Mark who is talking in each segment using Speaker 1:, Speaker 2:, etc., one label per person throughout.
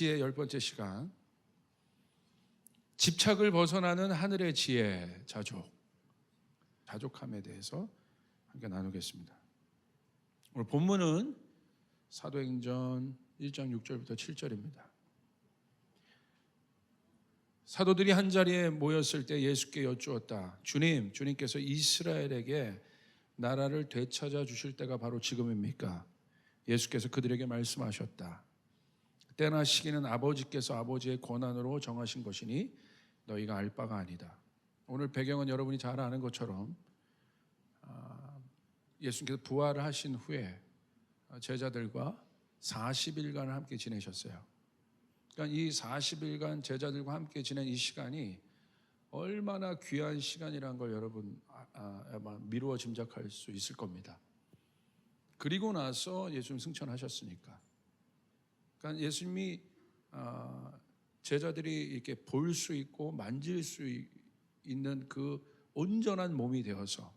Speaker 1: 지혜 10번째 시간, 집착을 벗어나는 하늘의 지혜, 자족함에 대해서 함께 나누겠습니다. 오늘 본문은 사도행전 1장 6절부터 7절입니다. 사도들이 한자리에 모였을 때 예수께 여쭈었다. 주님께서 이스라엘에게 나라를 되찾아 주실 때가 바로 지금입니까? 예수께서 그들에게 말씀하셨다. 때나 시기는 아버지께서 아버지의 권한으로 정하신 것이니 너희가 알 바가 아니다. 오늘 배경은 여러분이 잘 아는 것처럼 예수님께서 부활을 하신 후에 제자들과 40일간을 함께 지내셨어요. 그러니까 이 40일간 제자들과 함께 지낸 이 시간이 얼마나 귀한 시간이라는 걸 여러분 아마 미루어 짐작할 수 있을 겁니다. 그리고 나서 예수님 승천하셨으니까. 그러니까 예수님이 제자들이 이렇게 볼 수 있고 만질 수 있는 그 온전한 몸이 되어서,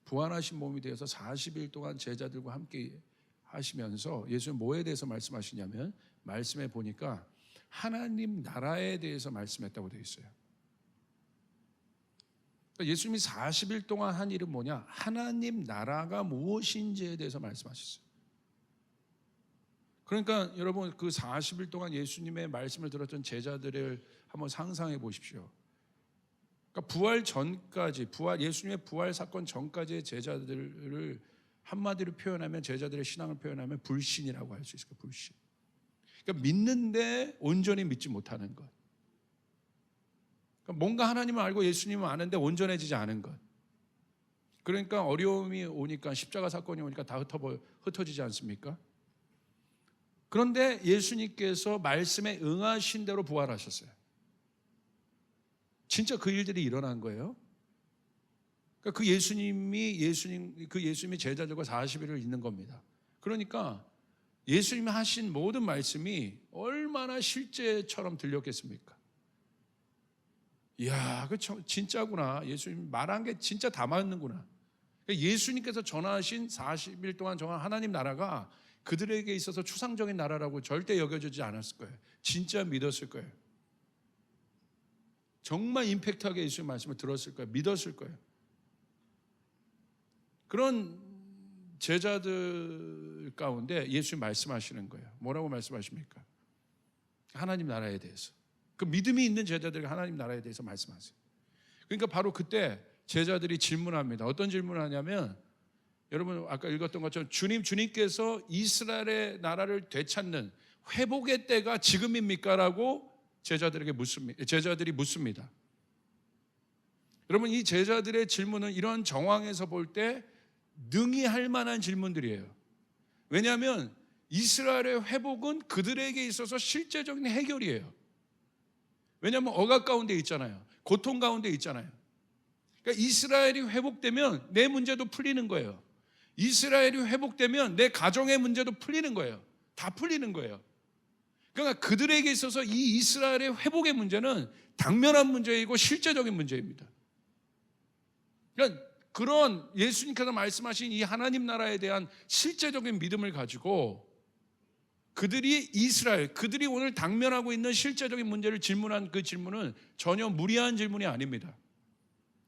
Speaker 1: 부활하신 몸이 되어서 40일 동안 제자들과 함께 하시면서 예수님 뭐에 대해서 말씀하시냐면, 말씀에 보니까 하나님 나라에 대해서 말씀했다고 되어 있어요. 그러니까 예수님이 40일 동안 한 일은 뭐냐? 하나님 나라가 무엇인지에 대해서 말씀하셨어요. 그러니까 여러분, 그 40일 동안 예수님의 말씀을 들었던 제자들을 한번 상상해 보십시오. 그러니까 부활 전까지, 예수님의 부활 사건 전까지의 제자들을 한마디로 표현하면, 제자들의 신앙을 표현하면 불신이라고 할 수 있을 거예요. 불신. 그러니까 믿는데 온전히 믿지 못하는 것. 그러니까 뭔가 하나님을 알고 예수님을 아는데 온전해지지 않은 것. 그러니까 어려움이 오니까, 십자가 사건이 오니까 다 흩어지지 않습니까? 그런데 예수님께서 말씀에 응하신 대로 부활하셨어요. 진짜 그 일들이 일어난 거예요. 그러니까 그 예수님이 제자들과 40일을 있는 겁니다. 그러니까 예수님이 하신 모든 말씀이 얼마나 실제처럼 들렸겠습니까? 이야, 그 진짜구나. 예수님 말한 게 진짜 다 맞는구나. 그러니까 예수님께서 전하신 40일 동안 전한 하나님 나라가 그들에게 있어서 추상적인 나라라고 절대 여겨지지 않았을 거예요. 진짜 믿었을 거예요. 정말 임팩트하게 예수님 말씀을 들었을 거예요. 믿었을 거예요. 그런 제자들 가운데 예수님 말씀하시는 거예요. 뭐라고 말씀하십니까? 하나님 나라에 대해서. 그 믿음이 있는 제자들이 하나님 나라에 대해서 말씀하세요. 그러니까 바로 그때 제자들이 질문합니다. 어떤 질문을 하냐면, 여러분 아까 읽었던 것처럼 주님께서 이스라엘의 나라를 되찾는 회복의 때가 지금입니까? 라고 제자들이 묻습니다. 여러분, 이 제자들의 질문은 이런 정황에서 볼 때 능히 할 만한 질문들이에요. 왜냐하면 이스라엘의 회복은 그들에게 있어서 실제적인 해결이에요. 왜냐하면 억압 가운데 있잖아요. 고통 가운데 있잖아요. 그러니까 이스라엘이 회복되면 내 문제도 풀리는 거예요. 이스라엘이 회복되면 내 가정의 문제도 풀리는 거예요. 다 풀리는 거예요. 그러니까 그들에게 있어서 이 이스라엘의 회복의 문제는 당면한 문제이고 실제적인 문제입니다. 그러니까 그런 예수님께서 말씀하신 이 하나님 나라에 대한 실제적인 믿음을 가지고 그들이 오늘 당면하고 있는 실제적인 문제를 질문한 그 질문은 전혀 무리한 질문이 아닙니다.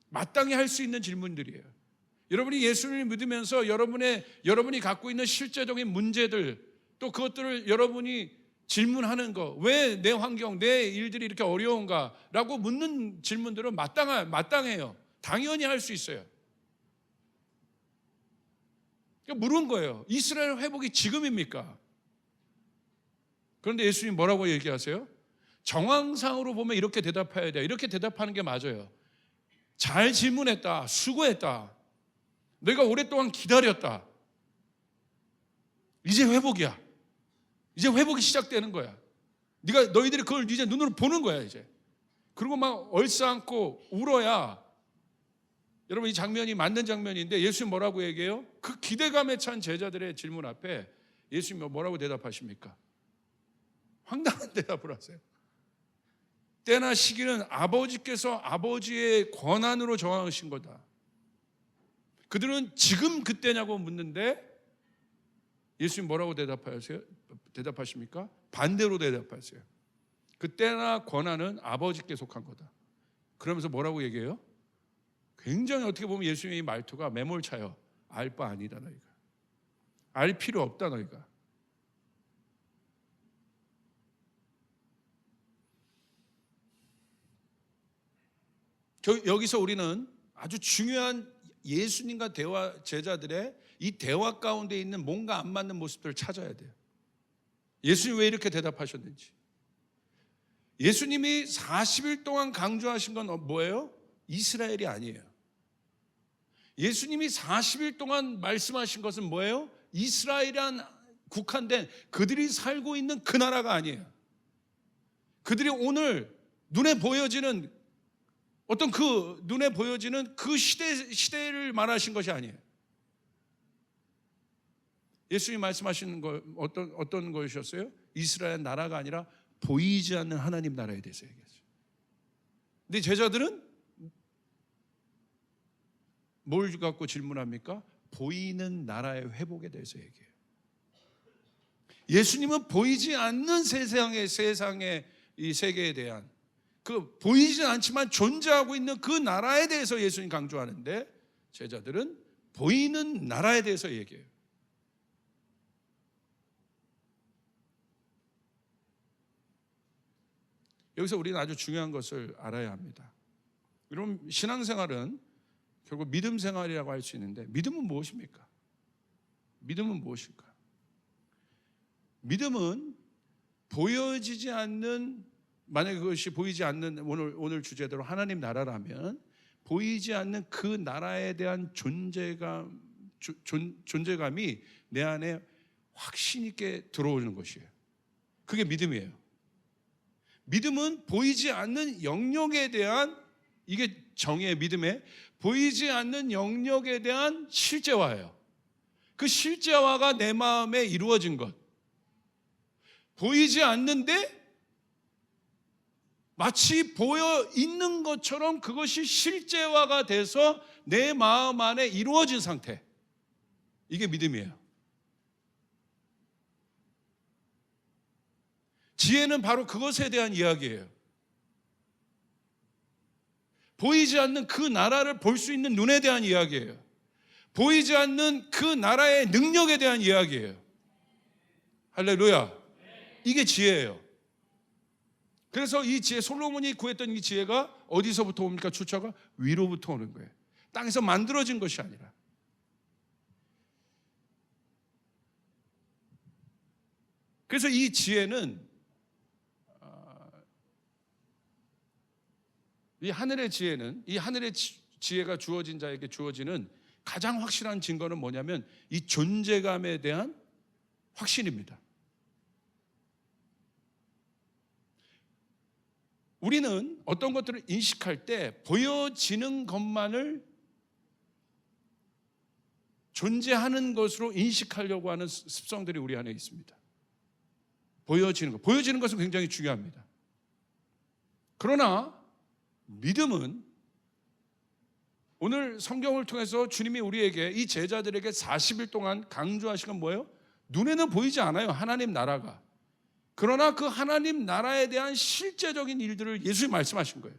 Speaker 1: 마땅히 할 수 있는 질문들이에요. 여러분이 예수님을 믿으면서 여러분이 갖고 있는 실제적인 문제들, 또 그것들을 여러분이 질문하는 거, 왜 내 환경, 내 일들이 이렇게 어려운가? 라고 묻는 질문들은 마땅해요. 당연히 할 수 있어요. 그러니까 물은 거예요. 이스라엘 회복이 지금입니까? 그런데 예수님 뭐라고 얘기하세요? 정황상으로 보면 이렇게 대답해야 돼요. 이렇게 대답하는 게 맞아요. 잘 질문했다. 수고했다. 내가 오랫동안 기다렸다. 이제 회복이야. 이제 회복이 시작되는 거야. 너희들이 그걸 이제 눈으로 보는 거야, 이제. 그리고 막 얼싸안고 울어야. 여러분, 이 장면이 맞는 장면인데 예수님 뭐라고 얘기해요? 그 기대감에 찬 제자들의 질문 앞에 예수님이 뭐라고 대답하십니까? 황당한 대답을 하세요. 때나 시기는 아버지께서 아버지의 권한으로 정하신 거다. 그들은 지금 그때냐고 묻는데 예수님 뭐라고 대답하십니까? 반대로 대답하세요. 그 때나 권한은 아버지께 속한 거다. 그러면서 뭐라고 얘기해요? 굉장히 어떻게 보면 예수님의 말투가 매몰차요. 알 바 아니다 너희가. 알 필요 없다 너희가. 여기서 우리는 아주 중요한 예수님과 제자들의 이 대화 가운데 있는 뭔가 안 맞는 모습들을 찾아야 돼요. 예수님 왜 이렇게 대답하셨는지. 예수님이 40일 동안 강조하신 건 뭐예요? 이스라엘이 아니에요. 예수님이 40일 동안 말씀하신 것은 뭐예요? 이스라엘이란 국한된 그들이 살고 있는 그 나라가 아니에요. 그들이 오늘 눈에 보여지는 어떤 그 눈에 보여지는 그 시대를 말하신 것이 아니에요. 예수님이 말씀하시는 거 어떤 것이었어요? 이스라엘 나라가 아니라 보이지 않는 하나님 나라에 대해서 얘기했어요. 근데 제자들은 뭘 갖고 질문합니까? 보이는 나라의 회복에 대해서 얘기해요. 예수님은 보이지 않는 세상의 이 세계에 대한 그 보이지 않지만 존재하고 있는 그 나라에 대해서 예수님 강조하는데 제자들은 보이는 나라에 대해서 얘기해요. 여기서 우리는 아주 중요한 것을 알아야 합니다. 여러분, 신앙생활은 결국 믿음 생활이라고 할 수 있는데 믿음은 무엇입니까? 믿음은 무엇일까? 믿음은 보여지지 않는, 만약에 그것이 보이지 않는 오늘 주제대로 하나님 나라라면 보이지 않는 그 나라에 대한 존재감이 내 안에 확신 있게 들어오는 것이에요. 그게 믿음이에요. 믿음은 보이지 않는 영역에 대한, 이게 정의의 믿음에 보이지 않는 영역에 대한 실제화예요. 그 실제화가 내 마음에 이루어진 것. 보이지 않는데 마치 보여 있는 것처럼 그것이 실제화가 돼서 내 마음 안에 이루어진 상태. 이게 믿음이에요. 지혜는 바로 그것에 대한 이야기예요. 보이지 않는 그 나라를 볼 수 있는 눈에 대한 이야기예요. 보이지 않는 그 나라의 능력에 대한 이야기예요. 할렐루야. 이게 지혜예요. 그래서 이 지혜, 솔로몬이 구했던 이 지혜가 어디서부터 옵니까? 출처가 위로부터 오는 거예요. 땅에서 만들어진 것이 아니라. 그래서 이 지혜는 이 하늘의 지혜가 주어진 자에게 주어지는 가장 확실한 증거는 뭐냐면 이 존재감에 대한 확신입니다. 우리는 어떤 것들을 인식할 때 보여지는 것만을 존재하는 것으로 인식하려고 하는 습성들이 우리 안에 있습니다. 보여지는 것은 굉장히 중요합니다. 그러나 믿음은 오늘 성경을 통해서 주님이 우리에게, 이 제자들에게 40일 동안 강조하신 건 뭐예요? 눈에는 보이지 않아요, 하나님 나라가. 그러나 그 하나님 나라에 대한 실제적인 일들을 예수님이 말씀하신 거예요.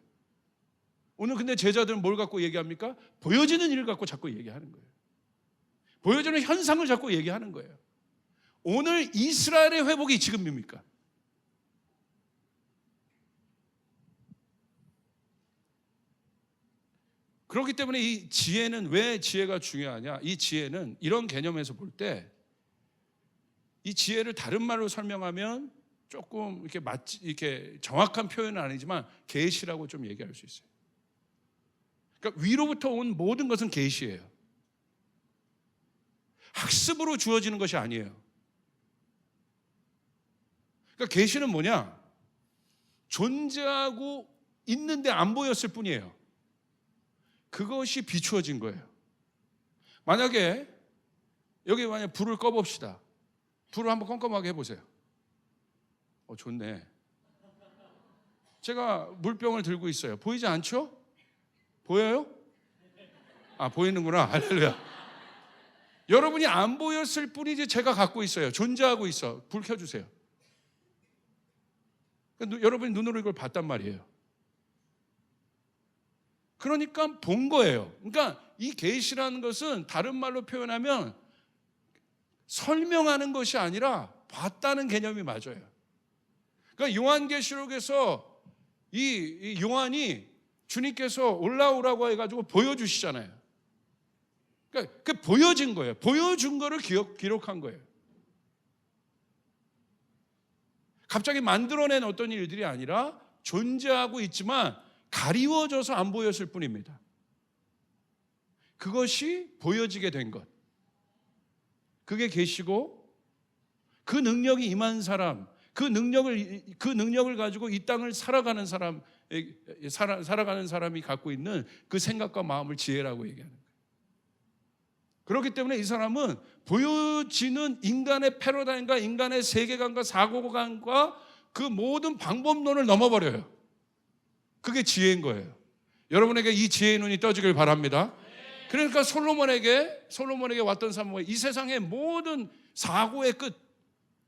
Speaker 1: 오늘 근데 제자들은 뭘 갖고 얘기합니까? 보여지는 일을 갖고 자꾸 얘기하는 거예요. 보여지는 현상을 자꾸 얘기하는 거예요. 오늘 이스라엘의 회복이 지금입니까? 그렇기 때문에 이 지혜는, 왜 지혜가 중요하냐? 이 지혜는 이런 개념에서 볼 때 이 지혜를 다른 말로 설명하면 조금 이렇게 정확한 표현은 아니지만 계시라고 좀 얘기할 수 있어요. 그러니까 위로부터 온 모든 것은 계시예요. 학습으로 주어지는 것이 아니에요. 그러니까 계시는 뭐냐? 존재하고 있는데 안 보였을 뿐이에요. 그것이 비추어진 거예요. 만약에 여기 불을 꺼봅시다. 불을 한번 껌껌하게 해보세요. 좋네. 제가 물병을 들고 있어요. 보이지 않죠? 보여요? 보이는구나. 할렐루야. 여러분이 안 보였을 뿐이지 제가 갖고 있어요. 존재하고 있어. 불 켜주세요. 그러니까 여러분이 눈으로 이걸 봤단 말이에요. 그러니까 본 거예요. 그러니까 이 계시라는 것은 다른 말로 표현하면 설명하는 것이 아니라 봤다는 개념이 맞아요. 그러니까 요한계시록에서 이 요한이 주님께서 올라오라고 해가지고 보여주시잖아요. 그러니까 그 보여진 거예요. 보여준 거를 기록한 거예요. 갑자기 만들어낸 어떤 일들이 아니라 존재하고 있지만 가리워져서 안 보였을 뿐입니다. 그것이 보여지게 된 것. 그게 계시고 그 능력이 임한 사람, 그 능력을 가지고 이 땅을 살아가는 사람이 갖고 있는 그 생각과 마음을 지혜라고 얘기하는 거예요. 그렇기 때문에 이 사람은 보여지는 인간의 패러다임과 인간의 세계관과 사고관과 그 모든 방법론을 넘어버려요. 그게 지혜인 거예요. 여러분에게 이 지혜의 눈이 떠지길 바랍니다. 그러니까 솔로몬에게 왔던 사람은 이 세상의 모든 사고의 끝,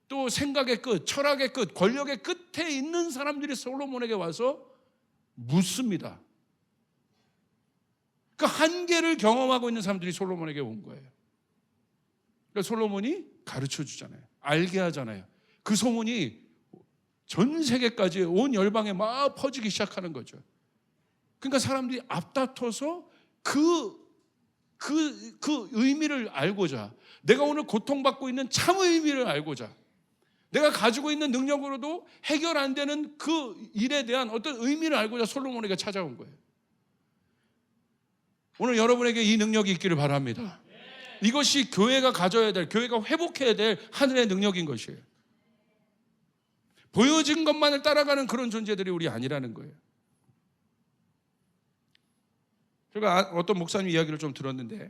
Speaker 1: 또 생각의 끝, 철학의 끝, 권력의 끝에 있는 사람들이 솔로몬에게 와서 묻습니다. 그 한계를 경험하고 있는 사람들이 솔로몬에게 온 거예요. 그러니까 솔로몬이 가르쳐 주잖아요. 알게 하잖아요. 그 소문이 전 세계까지 온 열방에 막 퍼지기 시작하는 거죠. 그러니까 사람들이 앞다퉈서 그 의미를 알고자, 내가 오늘 고통받고 있는 참 의미를 알고자, 내가 가지고 있는 능력으로도 해결 안 되는 그 일에 대한 어떤 의미를 알고자 솔로몬에게 찾아온 거예요. 오늘 여러분에게 이 능력이 있기를 바랍니다. 이것이 교회가 가져야 될, 교회가 회복해야 될 하늘의 능력인 것이에요. 보여진 것만을 따라가는 그런 존재들이 우리 아니라는 거예요. 제가 어떤 목사님 이야기를 좀 들었는데,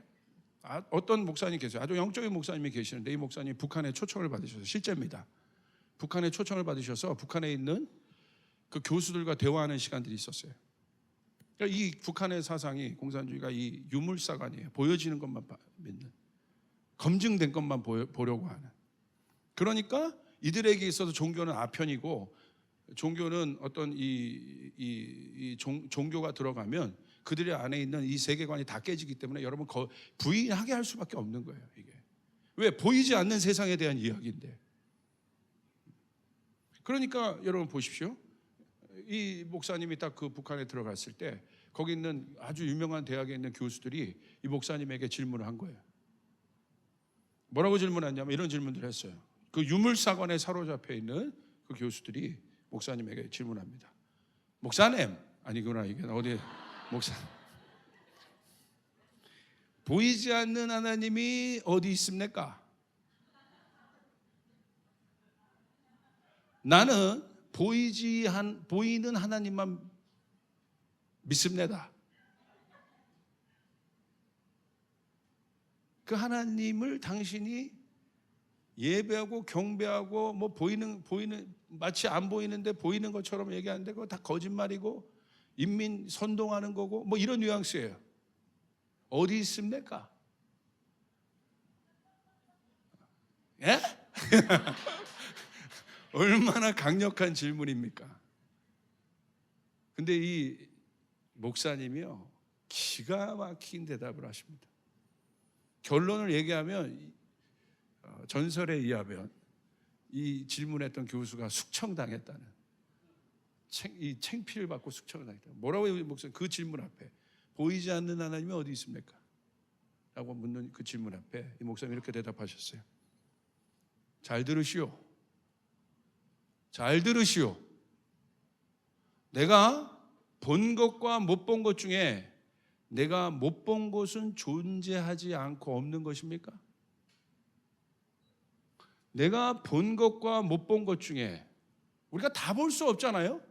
Speaker 1: 어떤 목사님 계세요. 아주 영적인 목사님이 계시는데, 이 목사님이 북한에 초청을 받으셔서, 실제입니다. 북한에 초청을 받으셔서 북한에 있는 그 교수들과 대화하는 시간들이 있었어요. 그러니까 이 북한의 사상이, 공산주의가 이 유물사관이에요. 보여지는 것만 믿는, 검증된 것만 보려고 하는. 그러니까 이들에게 있어서 종교는 아편이고, 종교는 어떤 종교가 들어가면 그들의 안에 있는 이 세계관이 다 깨지기 때문에 여러분 부인하게 할 수밖에 없는 거예요. 이게 왜? 보이지 않는 세상에 대한 이야기인데. 그러니까 여러분 보십시오. 이 목사님이 딱 그 북한에 들어갔을 때 거기 있는 아주 유명한 대학에 있는 교수들이 이 목사님에게 질문을 한 거예요. 뭐라고 질문했냐면 이런 질문들을 했어요. 그 유물사관에 사로잡혀 있는 그 교수들이 목사님에게 질문합니다. 목사님, 아니구나, 이게 어디 목사, 보이지 않는 하나님이 어디 있습니까? 나는 보이는 하나님만 믿습니다. 그 하나님을 당신이 예배하고 경배하고 뭐 보이는 마치 안 보이는데 보이는 것처럼 얘기하는데 그거 다 거짓말이고 인민 선동하는 거고 뭐 이런 뉘앙스예요. 어디 있습니까? 예? 얼마나 강력한 질문입니까? 근데 이 목사님이요, 기가 막힌 대답을 하십니다. 결론을 얘기하면, 전설에 의하면 이 질문했던 교수가 숙청당했다는, 이 창피를 받고 숙청당했다. 뭐라고 목사님 그 질문 앞에 보이지 않는 하나님이 어디 있습니까? 라고 묻는 그 질문 앞에 이 목사님이 이렇게 대답하셨어요. 잘 들으시오. 잘 들으시오. 내가 본 것과 못 본 것 중에 내가 못 본 것은 존재하지 않고 없는 것입니까? 내가 본 것과 못 본 것 중에 우리가 다 볼 수 없잖아요.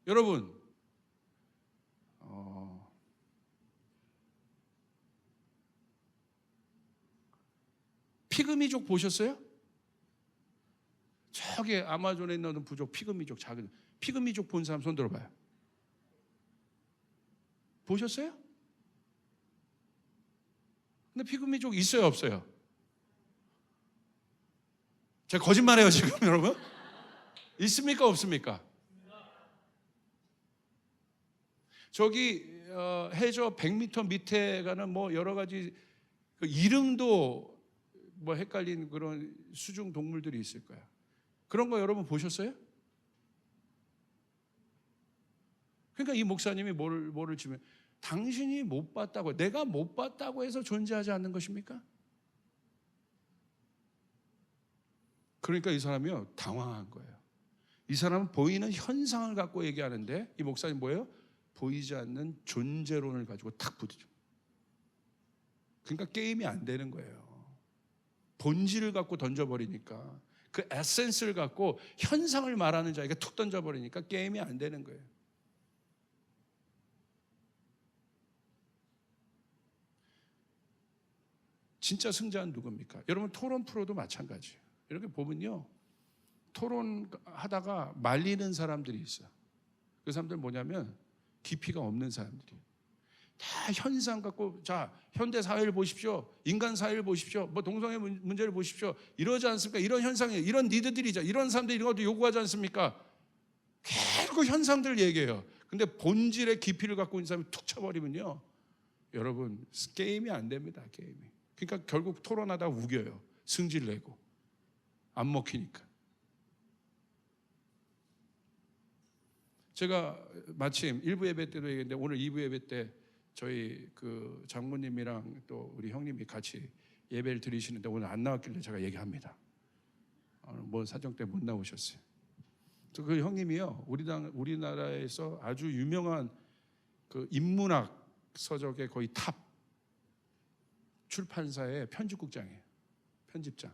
Speaker 1: 여러분, 피그미족 보셨어요? 저기 아마존에 있는 부족 피그미족, 작은 피그미족 본 사람 손 들어봐요. 보셨어요? 근데 피그미족 있어요, 없어요? 제가 거짓말해요 지금 여러분? 있습니까? 없습니까? 저기 해저 100m 밑에 가는 뭐 여러 가지 그 이름도 뭐 헷갈린 그런 수중 동물들이 있을 거야. 그런 거 여러분 보셨어요? 그러니까 이 목사님이 뭐를 지면 당신이 못 봤다고, 내가 못 봤다고 해서 존재하지 않는 것입니까? 그러니까 이 사람이요 당황한 거예요. 이 사람은 보이는 현상을 갖고 얘기하는데 이 목사님 뭐예요? 보이지 않는 존재론을 가지고 탁 부딪혀. 그러니까 게임이 안 되는 거예요. 본질을 갖고 던져버리니까, 그 에센스를 갖고 현상을 말하는 자에게 툭 던져버리니까 게임이 안 되는 거예요. 진짜 승자는 누굽니까? 여러분 토론 프로도 마찬가지예요. 이렇게 보면요 토론하다가 말리는 사람들이 있어요. 그 사람들은 뭐냐면 깊이가 없는 사람들이에요. 다 현상 갖고, 자 현대 사회를 보십시오, 인간 사회를 보십시오, 뭐 동성애 문제를 보십시오, 이러지 않습니까? 이런 현상이, 이런 니드들이죠, 이런 사람들이 이런 것도 요구하지 않습니까? 계속 현상들을 얘기해요. 근데 본질의 깊이를 갖고 있는 사람이 툭 쳐버리면요 여러분 게임이 안 됩니다. 게임이. 그러니까 결국 토론하다 우겨요. 승질 내고 안 먹히니까. 제가 마침 1부 예배 때도 얘기했는데 오늘 2부 예배 때 저희 그 장모님이랑 또 우리 형님이 같이 예배를 드리시는데 오늘 안 나왔길래 제가 얘기합니다. 뭐 사정 때문에 못 나오셨어요. 그 형님이요 우리나라에서 아주 유명한 그 인문학 서적의 거의 탑 출판사의 편집국장이에요. 편집장.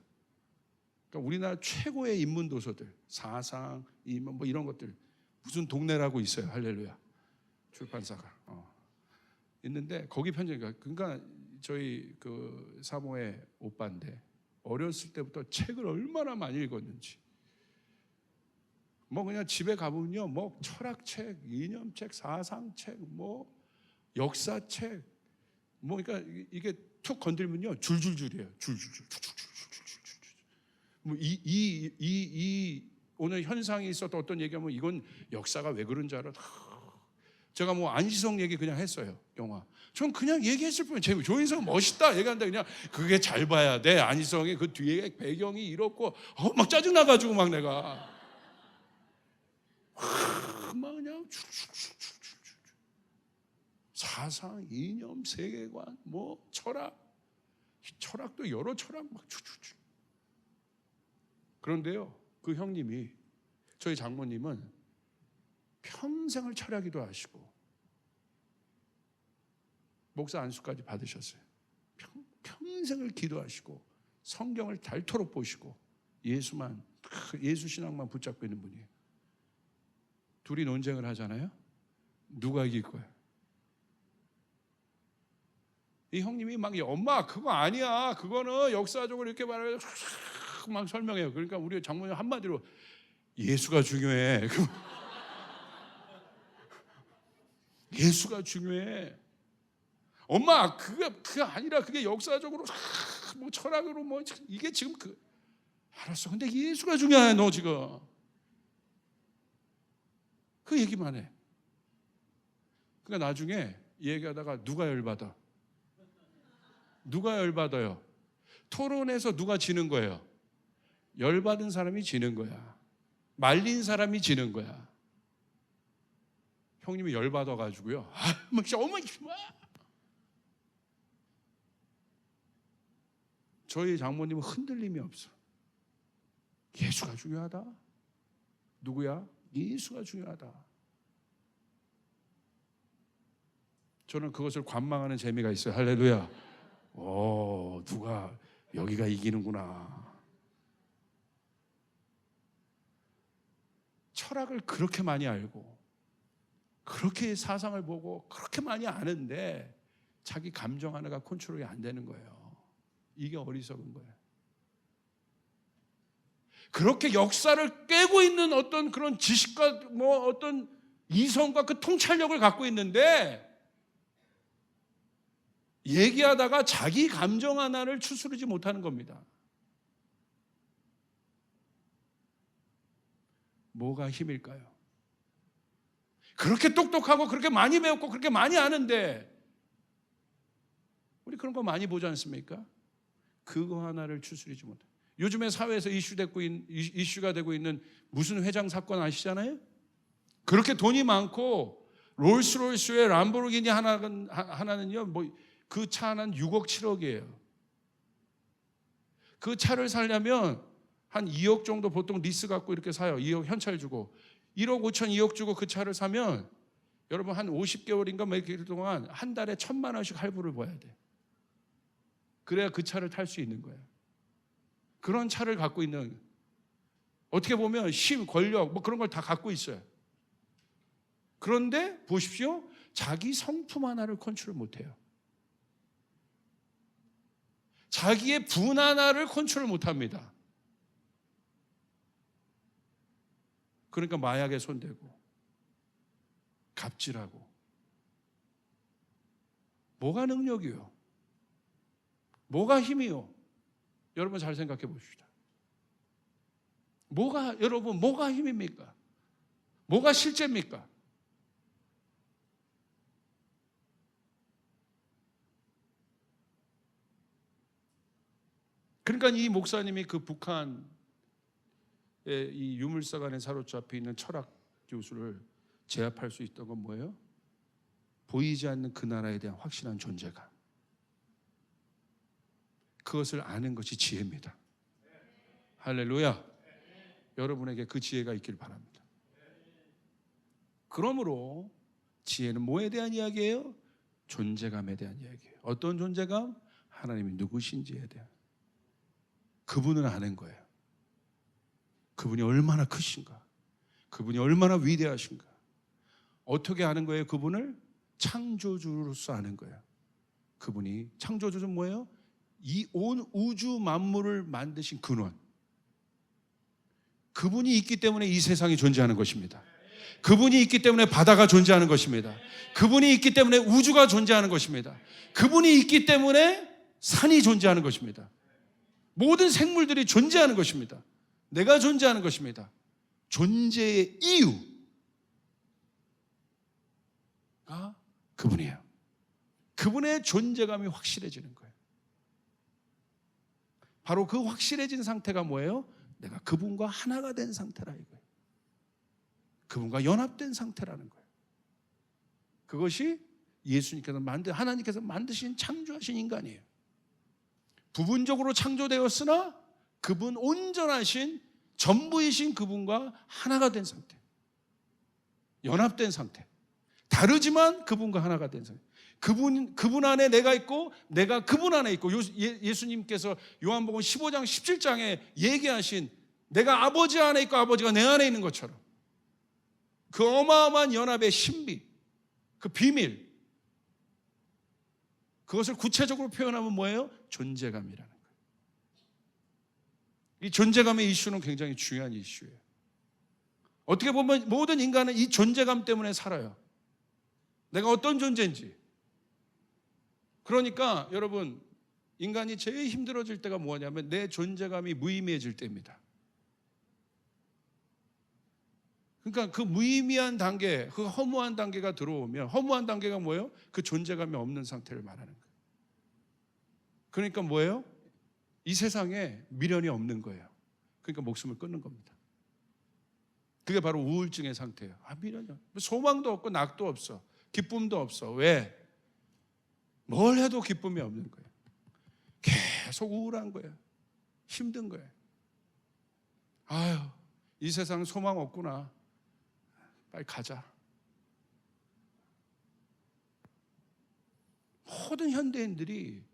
Speaker 1: 그러니까 우리나라 최고의 인문 도서들, 사상, 뭐 이런 것들, 무슨 동네라고 있어요. 할렐루야. 출판사가 있는데 거기 편집가. 그러니까 저희 그 사모의 오빠인데 어렸을 때부터 책을 얼마나 많이 읽었는지. 뭐 그냥 집에 가보면요, 뭐 철학책, 이념책, 사상책, 뭐 역사책, 뭐 그러니까 이게 툭 건들면요 줄줄줄이에요. 줄줄줄. 뭐 이 오늘 현상이 있었던 어떤 얘기하면 이건 역사가 왜 그런 줄 알아? 제가 뭐 안시성 얘기 그냥 했어요. 영화. 전 그냥 얘기했을 뿐이에요. 조인성 멋있다 얘기한다. 그냥 그게 잘 봐야 돼. 안시성의 그 뒤에 배경이 이렇고 막 짜증 나가지고 막 내가 막 그냥 사상, 이념, 세계관, 뭐 철학도 여러 철학 막 그런데요, 그 형님이, 저희 장모님은 평생을 철학기도 하시고 목사 안수까지 받으셨어요. 평생을 기도하시고 성경을 닳도록 보시고 예수 신앙만 붙잡고 있는 분이에요. 둘이 논쟁을 하잖아요. 누가 이길 거예요? 이 형님이 막 엄마 그거 아니야, 그거는 역사적으로 이렇게 말해요 막 설명해요. 그러니까 우리 장모님 한마디로 예수가 중요해. 예수가 중요해. 엄마 그게 아니라 그게 역사적으로 뭐 철학으로 뭐 이게 지금 알았어. 근데 예수가 중요해. 너 지금 그 얘기만 해. 그러니까 나중에 얘기하다가 누가 열받아? 누가 열받아요? 토론에서 누가 지는 거예요? 열받은 사람이 지는 거야. 말린 사람이 지는 거야. 형님이 열받아가지고요. 어머, 저희 장모님은 흔들림이 없어. 예수가 중요하다. 누구야? 예수가 중요하다. 저는 그것을 관망하는 재미가 있어요. 할렐루야. 누가 여기가 이기는구나. 철학을 그렇게 많이 알고 그렇게 사상을 보고 그렇게 많이 아는데 자기 감정 하나가 컨트롤이 안 되는 거예요. 이게 어리석은 거예요. 그렇게 역사를 깨고 있는 어떤 그런 지식과 뭐 어떤 이성과 그 통찰력을 갖고 있는데 얘기하다가 자기 감정 하나를 추스르지 못하는 겁니다. 뭐가 힘일까요? 그렇게 똑똑하고 그렇게 많이 배웠고 그렇게 많이 아는데 우리 그런 거 많이 보지 않습니까? 그거 하나를 추스리지 못해. 요즘에 사회에서 이슈가 되고 있는 무슨 회장 사건 아시잖아요? 그렇게 돈이 많고 롤스로이스의 람보르기니 하나는요, 뭐 그 차 하나는 6억 7억이에요. 그 차를 살려면 한 2억 정도 보통 리스 갖고 이렇게 사요. 2억 현찰 주고 1억 5천 2억 주고 그 차를 사면 여러분 한 50개월인가 몇 개월 동안 한 달에 1,000만 원씩 할부를 봐야 돼. 그래야 그 차를 탈 수 있는 거예요. 그런 차를 갖고 있는, 어떻게 보면 힘, 권력 뭐 그런 걸 다 갖고 있어요. 그런데 보십시오, 자기 성품 하나를 컨트롤 못해요. 자기의 분 하나를 컨트롤 못합니다. 그러니까 마약에 손대고 갑질하고. 뭐가 능력이요? 뭐가 힘이요? 여러분 잘 생각해 봅시다. 여러분 뭐가 힘입니까? 뭐가 실제입니까? 그러니까 이 목사님이 그 북한의 이 유물사관에 사로잡혀 있는 철학 교수를 제압할 수 있던 건 뭐예요? 보이지 않는 그 나라에 대한 확실한 존재감. 그것을 아는 것이 지혜입니다. 할렐루야. 여러분에게 그 지혜가 있길 바랍니다. 그러므로 지혜는 뭐에 대한 이야기예요? 존재감에 대한 이야기예요. 어떤 존재감? 하나님이 누구신지에 대한. 그분을 아는 거예요. 그분이 얼마나 크신가, 그분이 얼마나 위대하신가. 어떻게 아는 거예요? 그분을 창조주로서 아는 거예요. 그분이, 창조주는 뭐예요? 이 온 우주 만물을 만드신 근원. 그분이 있기 때문에 이 세상이 존재하는 것입니다. 그분이 있기 때문에 바다가 존재하는 것입니다. 그분이 있기 때문에 우주가 존재하는 것입니다. 그분이 있기 때문에 산이 존재하는 것입니다. 모든 생물들이 존재하는 것입니다. 내가 존재하는 것입니다. 존재의 이유가 그분이에요. 그분의 존재감이 확실해지는 거예요. 바로 그 확실해진 상태가 뭐예요? 내가 그분과 하나가 된 상태라 이거예요. 그분과 연합된 상태라는 거예요. 그것이 예수님께서 하나님께서 만드신, 창조하신 인간이에요. 부분적으로 창조되었으나 그분 온전하신 전부이신 그분과 하나가 된 상태, 연합된 상태. 다르지만 그분과 하나가 된 상태. 그분 안에 내가 있고 내가 그분 안에 있고, 예수님께서 요한복음 15장 17장에 얘기하신 내가 아버지 안에 있고 아버지가 내 안에 있는 것처럼 그 어마어마한 연합의 신비, 그 비밀, 그것을 구체적으로 표현하면 뭐예요? 존재감이라는 거예요. 이 존재감의 이슈는 굉장히 중요한 이슈예요. 어떻게 보면 모든 인간은 이 존재감 때문에 살아요. 내가 어떤 존재인지. 그러니까 여러분, 인간이 제일 힘들어질 때가 뭐냐면 내 존재감이 무의미해질 때입니다. 그러니까 그 무의미한 단계, 그 허무한 단계가 들어오면, 허무한 단계가 뭐예요? 그 존재감이 없는 상태를 말하는 거예요. 그러니까 뭐예요? 이 세상에 미련이 없는 거예요. 그러니까 목숨을 끊는 겁니다. 그게 바로 우울증의 상태예요. 미련이 없어. 소망도 없고 낙도 없어. 기쁨도 없어. 왜? 뭘 해도 기쁨이 없는 거예요. 계속 우울한 거예요. 힘든 거예요. 아유, 이 세상 소망 없구나. 빨리 가자. 모든 현대인들이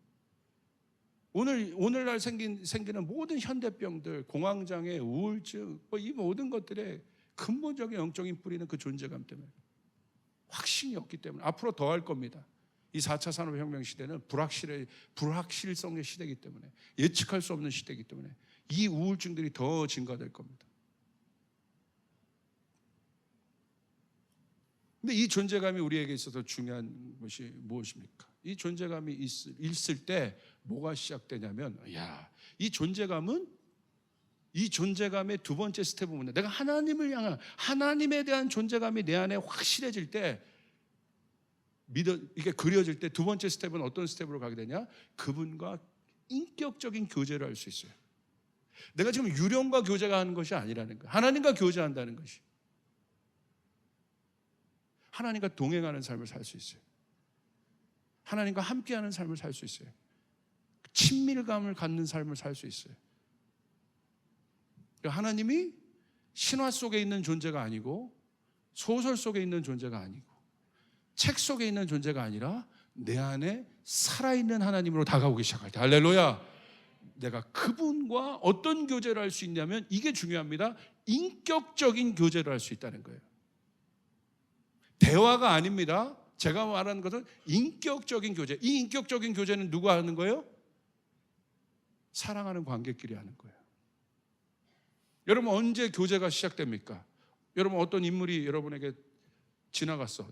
Speaker 1: 오늘날 생기는 모든 현대병들, 공황장애, 우울증, 이 모든 것들의 근본적인 영적인 뿌리는 그 존재감 때문에, 확신이 없기 때문에. 앞으로 더 할 겁니다. 이 4차 산업혁명 시대는 불확실성의 시대이기 때문에, 예측할 수 없는 시대이기 때문에 이 우울증들이 더 증가될 겁니다. 근데 이 존재감이 우리에게 있어서 중요한 것이 무엇입니까? 이 존재감이 있을 때 뭐가 시작되냐면, 이 존재감은 이 존재감의 두 번째 스텝은 뭐냐? 내가 하나님을 향한, 하나님에 대한 존재감이 내 안에 확실해질 때, 이게 그려질 때 두 번째 스텝은 어떤 스텝으로 가게 되냐? 그분과 인격적인 교제를 할 수 있어요. 내가 지금 유령과 교제가 하는 것이 아니라는 거예요. 하나님과 교제한다는 것이. 하나님과 동행하는 삶을 살 수 있어요. 하나님과 함께하는 삶을 살 수 있어요. 친밀감을 갖는 삶을 살 수 있어요. 하나님이 신화 속에 있는 존재가 아니고, 소설 속에 있는 존재가 아니고, 책 속에 있는 존재가 아니라 내 안에 살아있는 하나님으로 다가오기 시작할 때, 할렐루야, 내가 그분과 어떤 교제를 할 수 있냐면, 이게 중요합니다. 인격적인 교제를 할 수 있다는 거예요. 대화가 아닙니다. 제가 말하는 것은 인격적인 교제. 이 인격적인 교제는 누가 하는 거예요? 사랑하는 관계끼리 하는 거예요. 여러분, 언제 교제가 시작됩니까? 여러분, 어떤 인물이 여러분에게 지나갔어.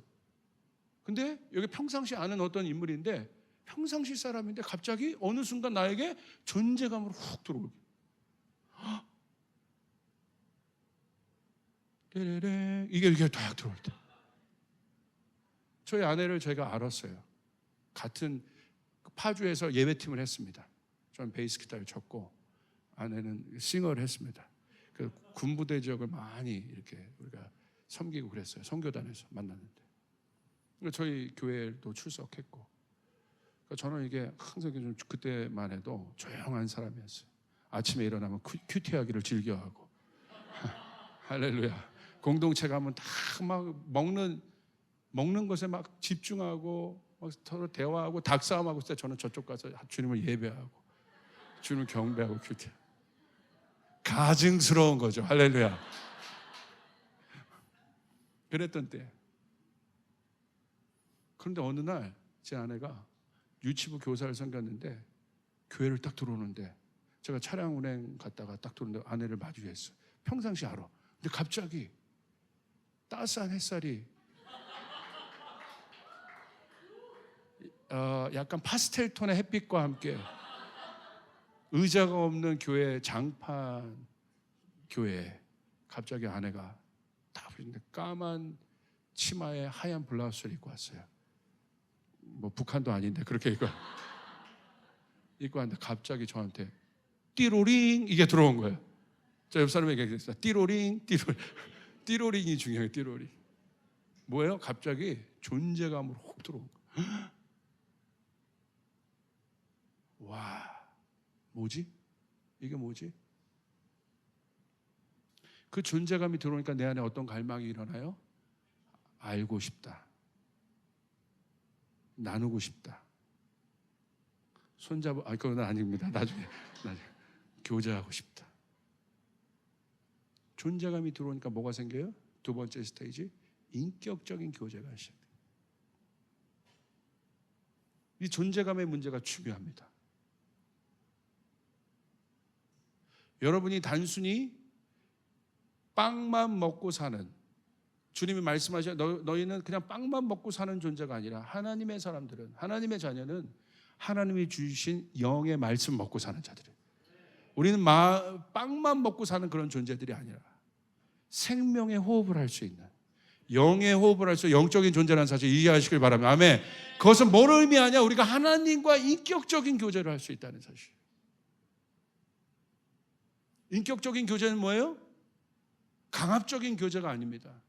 Speaker 1: 근데 여기 평상시 아는 어떤 인물인데, 평상시 사람인데 갑자기 어느 순간 나에게 존재감으로 훅 들어오게. 이게 딱 들어올 때, 저희 아내를 제가 알았어요. 같은 파주에서 예배팀을 했습니다. 저는 베이스 기타를 쳤고 아내는 싱어를 했습니다. 그 군부대 지역을 많이 이렇게 우리가 섬기고 그랬어요. 선교단에서 만났는데, 저희 교회도 출석했고, 저는 이게 항상 좀 그때만 해도 조용한 사람이었어요. 아침에 일어나면 큐티하기를 즐겨하고 할렐루야. 공동체 가면 다 막 먹는 것에 막 집중하고 막 서로 대화하고 닭싸움하고 있을 때, 저는 저쪽 가서 주님을 예배하고 주님을 경배하고 큐티. 가증스러운 거죠. 할렐루야. 그랬던 때. 그런데 어느 날 제 아내가 유치부 교사를 섬겼는데 교회를 딱 들어오는데, 제가 차량 운행 갔다가 딱 들어오는데 아내를 마주했어요. 평상시 알아. 근데 갑자기 따스한 햇살이 약간 파스텔 톤의 햇빛과 함께 의자가 없는 교회, 장판 교회에 갑자기 아내가 딱 보는데 까만 치마에 하얀 블라우스를 입고 왔어요. 뭐 북한도 아닌데 그렇게 입고 왔는데 갑자기 저한테 띠로링 이게 들어온 거예요. 저 옆 사람에게 얘기했어요. 띠로링. 띠로링이 중요해요. 띠로링. 뭐예요? 갑자기 존재감으로 훅 들어온 거예요. 와, 뭐지? 이게 뭐지? 그 존재감이 들어오니까 내 안에 어떤 갈망이 일어나요? 알고 싶다. 나누고 싶다. 손잡아, 그건 아닙니다. 나중에 교제하고 싶다. 존재감이 들어오니까 뭐가 생겨요? 두 번째 스테이지, 인격적인 교제가 시작돼요. 이 존재감의 문제가 중요합니다. 여러분이 단순히 빵만 먹고 사는, 주님이 말씀하셔, 너희는 그냥 빵만 먹고 사는 존재가 아니라, 하나님의 사람들은, 하나님의 자녀는 하나님이 주신 영의 말씀 먹고 사는 자들이에요. 우리는 빵만 먹고 사는 그런 존재들이 아니라 생명의 호흡을 할 수 있는, 영의 호흡을 할 수 있는 영적인 존재라는 사실 이해하시길 바랍니다. 아멘. 그것은 뭘 의미하냐? 우리가 하나님과 인격적인 교제를 할 수 있다는 사실. 인격적인 교제는 뭐예요? 강압적인 교제가 아닙니다.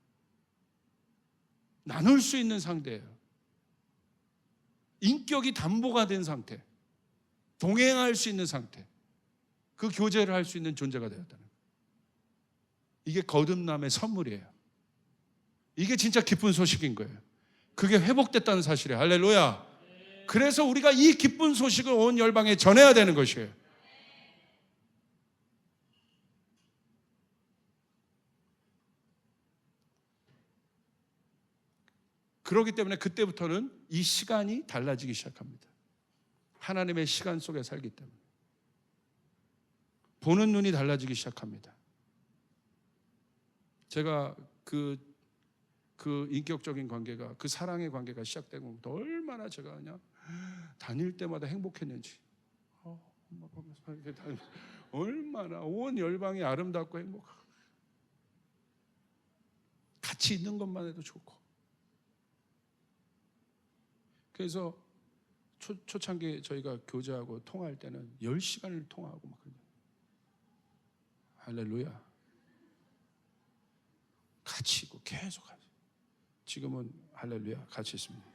Speaker 1: 나눌 수 있는 상대예요. 인격이 담보가 된 상태, 동행할 수 있는 상태, 그 교제를 할 수 있는 존재가 되었다는 거예요. 이게 거듭남의 선물이에요. 이게 진짜 기쁜 소식인 거예요. 그게 회복됐다는 사실이에요. 할렐루야. 그래서 우리가 이 기쁜 소식을 온 열방에 전해야 되는 것이에요. 그렇기 때문에 그때부터는 이 시간이 달라지기 시작합니다. 하나님의 시간 속에 살기 때문에 보는 눈이 달라지기 시작합니다. 제가 그 인격적인 관계가, 그 사랑의 관계가 시작되고 얼마나 제가 그냥 다닐 때마다 행복했는지, 얼마나 온 열방이 아름답고 행복하고 같이 있는 것만 해도 좋고. 그래서 초창기 저희가 교제하고 통화할 때는 10시간을 통화하고 막 그래요. 할렐루야. 같이 있고 계속 하죠. 지금은 할렐루야 같이 있습니다.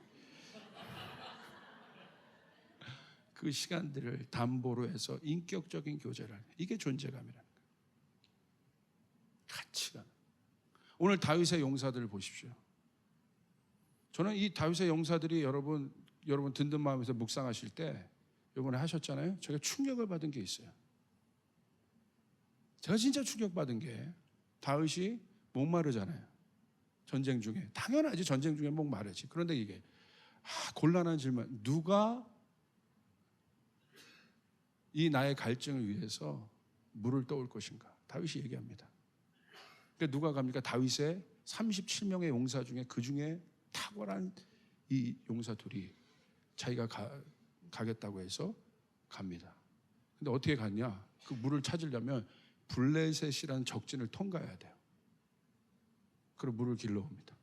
Speaker 1: 그 시간들을 담보로 해서 인격적인 교제를 하는, 이게 존재감이라는 거예요. 같이 가는. 오늘 다윗의 용사들을 보십시오. 저는 이 다윗의 용사들이 여러분 든든 마음에서 묵상하실 때 이번에 하셨잖아요. 제가 충격을 받은 게 있어요. 제가 진짜 충격받은 게, 다윗이 목마르잖아요. 전쟁 중에. 당연하지, 전쟁 중에 목마르지. 그런데 이게 곤란한 질문. 누가 이 나의 갈증을 위해서 물을 떠올 것인가? 다윗이 얘기합니다. 그러니까 누가 갑니까? 다윗의 37명의 용사 중에 그 중에 탁월한 이 용사 둘이 자기가 가겠다고 해서 갑니다. 근데 어떻게 갔냐? 그 물을 찾으려면 블레셋이라는 적진을 통과해야 돼요. 그리고 물을 길러 옵니다.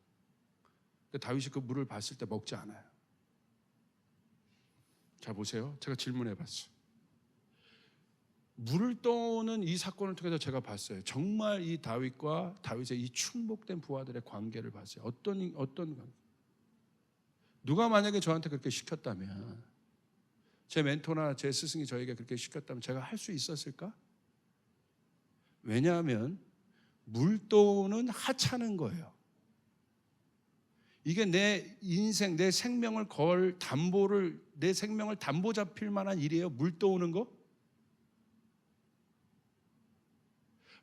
Speaker 1: 근데 다윗이 그 물을 봤을 때 먹지 않아요. 자, 보세요. 제가 질문해 봤어요. 물을 떠오는 이 사건을 통해서 제가 봤어요. 정말 이 다윗과 다윗의 이 충복된 부하들의 관계를 봤어요. 어떤 관계? 누가 만약에 저한테 그렇게 시켰다면, 제 멘토나 제 스승이 저에게 그렇게 시켰다면 제가 할 수 있었을까? 왜냐하면 물 떠오는 하찮은 거예요. 이게 내 인생, 내 생명을 걸 담보를, 내 생명을 담보 잡힐 만한 일이에요. 물 떠오는 거?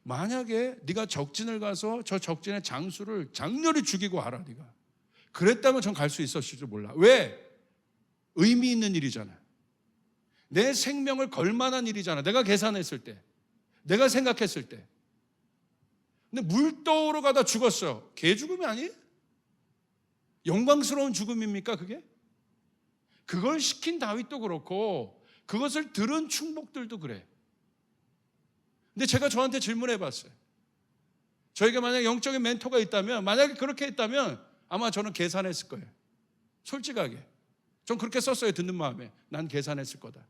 Speaker 1: 만약에 네가 적진을 가서 저 적진의 장수를 장렬히 죽이고 와라, 네가 그랬다면 전 갈 수 있었을지 몰라. 왜? 의미 있는 일이잖아요. 내 생명을 걸 만한 일이잖아. 내가 계산했을 때, 내가 생각했을 때. 근데 물 떠오러 가다 죽었어요. 개 죽음이 아니에요? 영광스러운 죽음입니까 그게? 그걸 시킨 다윗도 그렇고 그것을 들은 충복들도 그래. 근데 제가 저한테 질문해 봤어요. 저에게 만약에 영적인 멘토가 있다면, 만약에 그렇게 했다면 아마 저는 계산했을 거예요. 솔직하게 전 그렇게 썼어요. 듣는 마음에 난 계산했을 거다.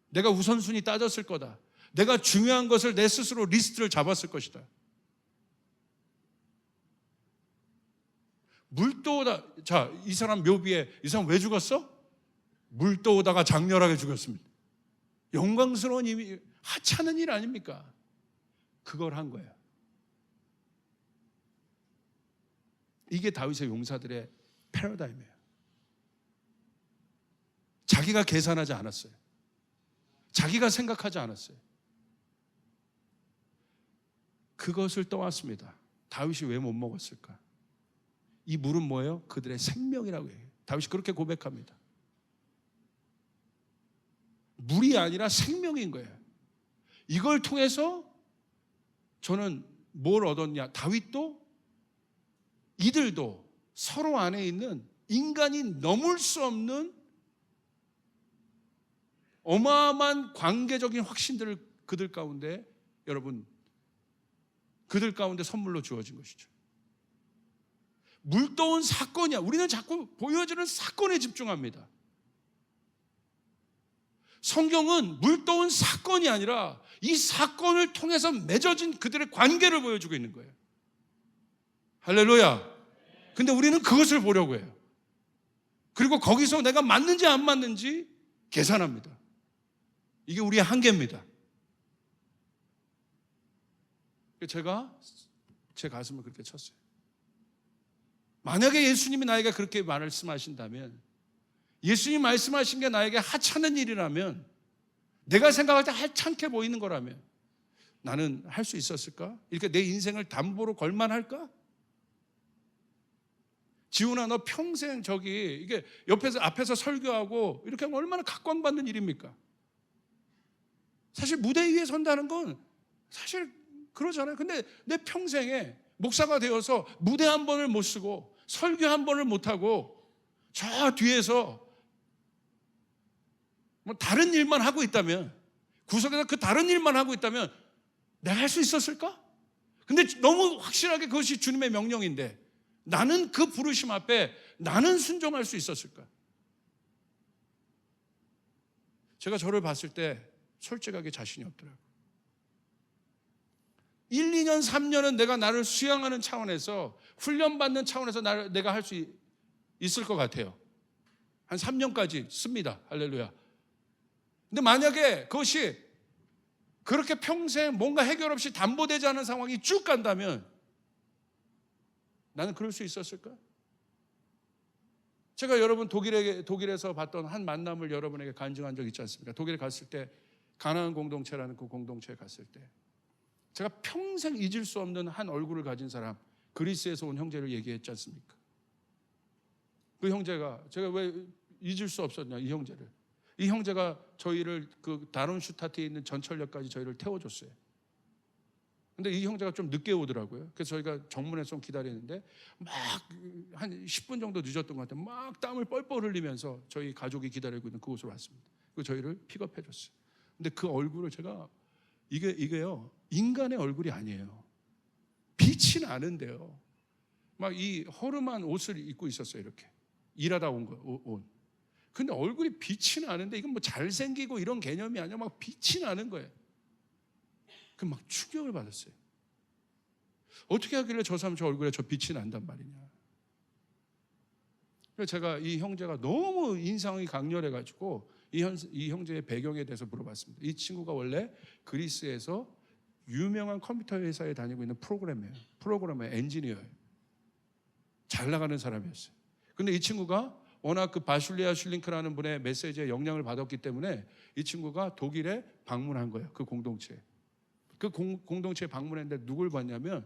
Speaker 1: 내가 우선순위 따졌을 거다. 내가 중요한 것을 내 스스로 리스트를 잡았을 것이다. 물 떠오다, 자, 이 사람 묘비에 이 사람 왜 죽었어? 물 떠오다가 장렬하게 죽었습니다. 영광스러운 의미, 하찮은 일 아닙니까? 그걸 한 거예요. 이게 다윗의 용사들의 패러다임이에요. 자기가 계산하지 않았어요. 자기가 생각하지 않았어요. 그것을 떠왔습니다. 다윗이 왜 못 먹었을까? 이 물은 뭐예요? 그들의 생명이라고 해요. 다윗이 그렇게 고백합니다. 물이 아니라 생명인 거예요. 이걸 통해서 저는 뭘 얻었냐? 다윗도 이들도 서로 안에 있는 인간이 넘을 수 없는 어마어마한 관계적인 확신들을 그들 가운데, 여러분, 그들 가운데 선물로 주어진 것이죠. 물 떠온 사건이야. 우리는 자꾸 보여지는 사건에 집중합니다. 성경은 물 떠온 사건이 아니라 이 사건을 통해서 맺어진 그들의 관계를 보여주고 있는 거예요. 할렐루야. 근데 우리는 그것을 보려고 해요. 그리고 거기서 내가 맞는지 안 맞는지 계산합니다. 이게 우리의 한계입니다. 제가 제 가슴을 그렇게 쳤어요. 만약에 예수님이 나에게 그렇게 말씀하신다면, 예수님이 말씀하신 게 나에게 하찮은 일이라면, 내가 생각할 때 하찮게 보이는 거라면 나는 할 수 있었을까? 이렇게 내 인생을 담보로 걸만할까? 지훈아, 너 평생 이게 옆에서 앞에서 설교하고 이렇게 하면 얼마나 각광받는 일입니까? 사실 무대 위에 선다는 건 사실 그러잖아요. 근데 내 평생에 목사가 되어서 무대 한 번을 못 쓰고 설교 한 번을 못 하고 저 뒤에서 뭐 다른 일만 하고 있다면, 구석에서 그 다른 일만 하고 있다면 내가 할 수 있었을까? 근데 너무 확실하게 그것이 주님의 명령인데 나는 그 부르심 앞에 나는 순종할 수 있었을까? 제가 저를 봤을 때 솔직하게 자신이 없더라고요. 1, 2년, 3년은 내가 나를 수양하는 차원에서 훈련받는 차원에서 내가 할 수 있을 것 같아요. 한 3년까지 씁니다. 할렐루야. 근데 만약에 그것이 그렇게 평생 뭔가 해결 없이 담보되지 않은 상황이 쭉 간다면 나는 그럴 수 있었을까? 제가 여러분 독일에서 봤던 한 만남을 여러분에게 간증한 적 있지 않습니까? 독일에 갔을 때 가나안 공동체라는 그 공동체에 갔을 때 제가 평생 잊을 수 없는 한 얼굴을 가진 사람, 그리스에서 온 형제를 얘기했지 않습니까? 그 형제가 제가 왜 잊을 수 없었냐, 이 형제를. 이 형제가 저희를 그 다룬슈타트에 있는 전철역까지 저희를 태워줬어요. 근데 이 형제가 좀 늦게 오더라고요. 그래서 저희가 정문에서 좀 기다리는데 막 한 10분 정도 늦었던 것 같아요. 막 땀을 뻘뻘 흘리면서 저희 가족이 기다리고 있는 그곳으로 왔습니다. 그리고 저희를 픽업해 줬어요. 근데 그 얼굴을 제가 이게요, 인간의 얼굴이 아니에요. 빛이 나는데요. 막 이 허름한 옷을 입고 있었어요. 이렇게 일하다 온 거 옷. 근데 얼굴이 빛이 나는데 이건 뭐 잘생기고 이런 개념이 아니라 막 빛이 나는 거예요. 그 막 충격을 받았어요. 어떻게 하길래 저 사람 저 얼굴에 저 빛이 난단 말이냐. 그래서 제가 이 형제가 너무 인상이 강렬해가지고 이 형제의 배경에 대해서 물어봤습니다. 이 친구가 원래 그리스에서 유명한 컴퓨터 회사에 다니고 있는 프로그래머 엔지니어예요. 잘 나가는 사람이었어요. 근데 이 친구가 워낙 그 바슐리아 슐링크라는 분의 메시지에 영향을 받았기 때문에 이 친구가 독일에 방문한 거예요. 그 공동체에. 그 공동체에 방문했는데 누굴 봤냐면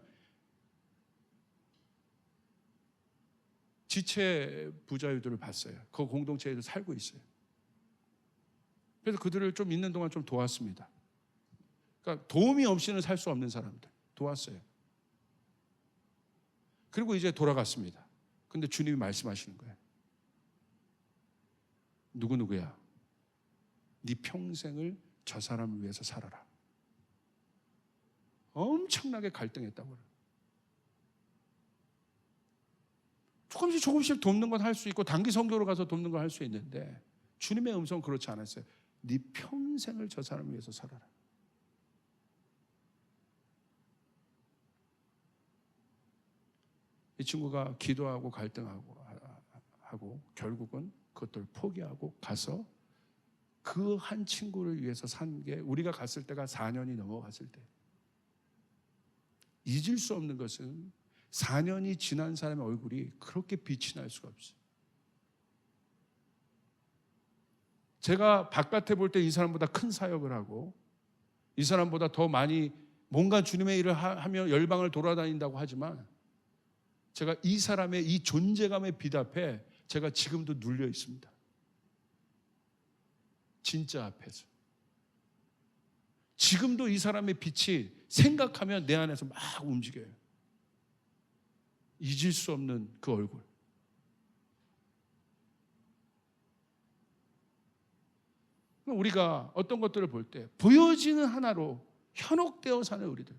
Speaker 1: 지체 부자유들을 봤어요. 그 공동체에도 살고 있어요. 그래서 그들을 좀 있는 동안 좀 도왔습니다. 그러니까 도움이 없이는 살 수 없는 사람들 도왔어요. 그리고 이제 돌아갔습니다. 근데 주님이 말씀하시는 거예요. 누구야? 네 평생을 저 사람을 위해서 살아라. 엄청나게 갈등했다고. 조금씩 돕는 건 할 수 있고 단기 선교로 가서 돕는 건 할 수 있는데 주님의 음성은 그렇지 않았어요. 네 평생을 저 사람을 위해서 살아라. 이 친구가 기도하고 갈등하고 결국은 그것들을 포기하고 가서 그 한 친구를 위해서 산 게 우리가 갔을 때가 4년이 넘어갔을 때 잊을 수 없는 것은 4년이 지난 사람의 얼굴이 그렇게 빛이 날 수가 없어요. 제가 바깥에 볼 때 이 사람보다 큰 사역을 하고 이 사람보다 더 많이 뭔가 주님의 일을 하며 열방을 돌아다닌다고 하지만 제가 이 사람의 이 존재감의 빛 앞에 제가 지금도 눌려 있습니다. 진짜 앞에서. 지금도 이 사람의 빛이 생각하면 내 안에서 막 움직여요. 잊을 수 없는 그 얼굴. 우리가 어떤 것들을 볼 때 보여지는 하나로 현혹되어 사는 우리들.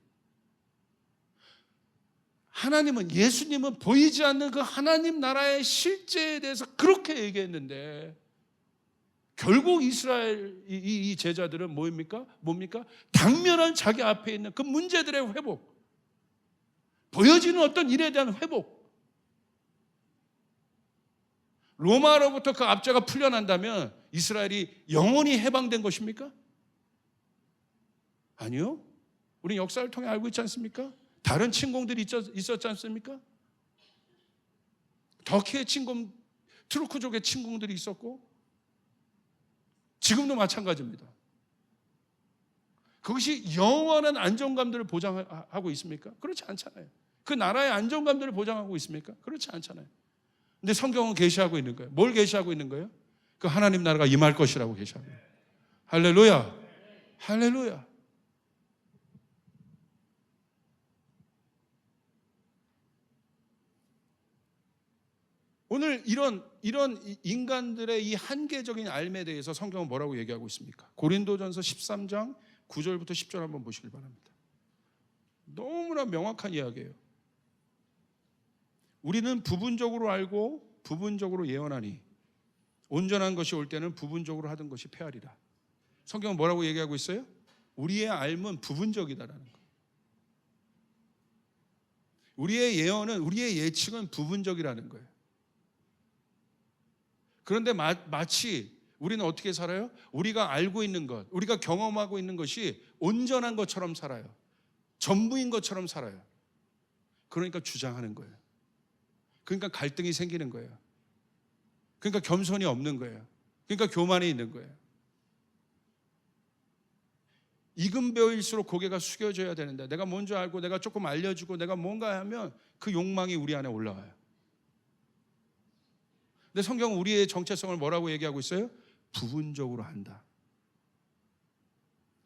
Speaker 1: 하나님은, 예수님은 보이지 않는 그 하나님 나라의 실제에 대해서 그렇게 얘기했는데 결국 이스라엘 이 제자들은 뭡니까? 당면한 자기 앞에 있는 그 문제들의 회복, 보여지는 어떤 일에 대한 회복. 로마로부터 그 압제가 풀려난다면 이스라엘이 영원히 해방된 것입니까? 아니요. 우리 역사를 통해 알고 있지 않습니까? 다른 침공들이 있었지 않습니까? 터키의 침공, 투르크족의 침공들이 있었고 지금도 마찬가지입니다. 그것이 영원한 안정감들을 보장하고 있습니까? 그렇지 않잖아요. 그 나라의 안정감들을 보장하고 있습니까? 그렇지 않잖아요. 근데 성경은 계시하고 있는 거예요. 뭘 계시하고 있는 거예요? 그 하나님 나라가 임할 것이라고 계시하고 있어요. 할렐루야. 할렐루야. 오늘 이런 인간들의 이 한계적인 삶에 대해서 성경은 뭐라고 얘기하고 있습니까? 고린도전서 13장 9절부터 10절 한번 보시길 바랍니다. 너무나 명확한 이야기예요. 우리는 부분적으로 알고 부분적으로 예언하니 온전한 것이 올 때는 부분적으로 하던 것이 패하리라. 성경은 뭐라고 얘기하고 있어요? 우리의 알은 부분적이다라는 거예요. 우리의 예언은, 우리의 예측은 부분적이라는 거예요. 그런데 마치 우리는 어떻게 살아요? 우리가 알고 있는 것, 우리가 경험하고 있는 것이 온전한 것처럼 살아요. 전부인 것처럼 살아요. 그러니까 주장하는 거예요. 그러니까 갈등이 생기는 거예요. 그러니까 겸손이 없는 거예요. 그러니까 교만이 있는 거예요. 익은 벼일수록 고개가 숙여져야 되는데, 내가 먼저 알고 내가 조금 알려주고 내가 뭔가 하면 그 욕망이 우리 안에 올라와요. 근데 성경은 우리의 정체성을 뭐라고 얘기하고 있어요? 부분적으로 한다.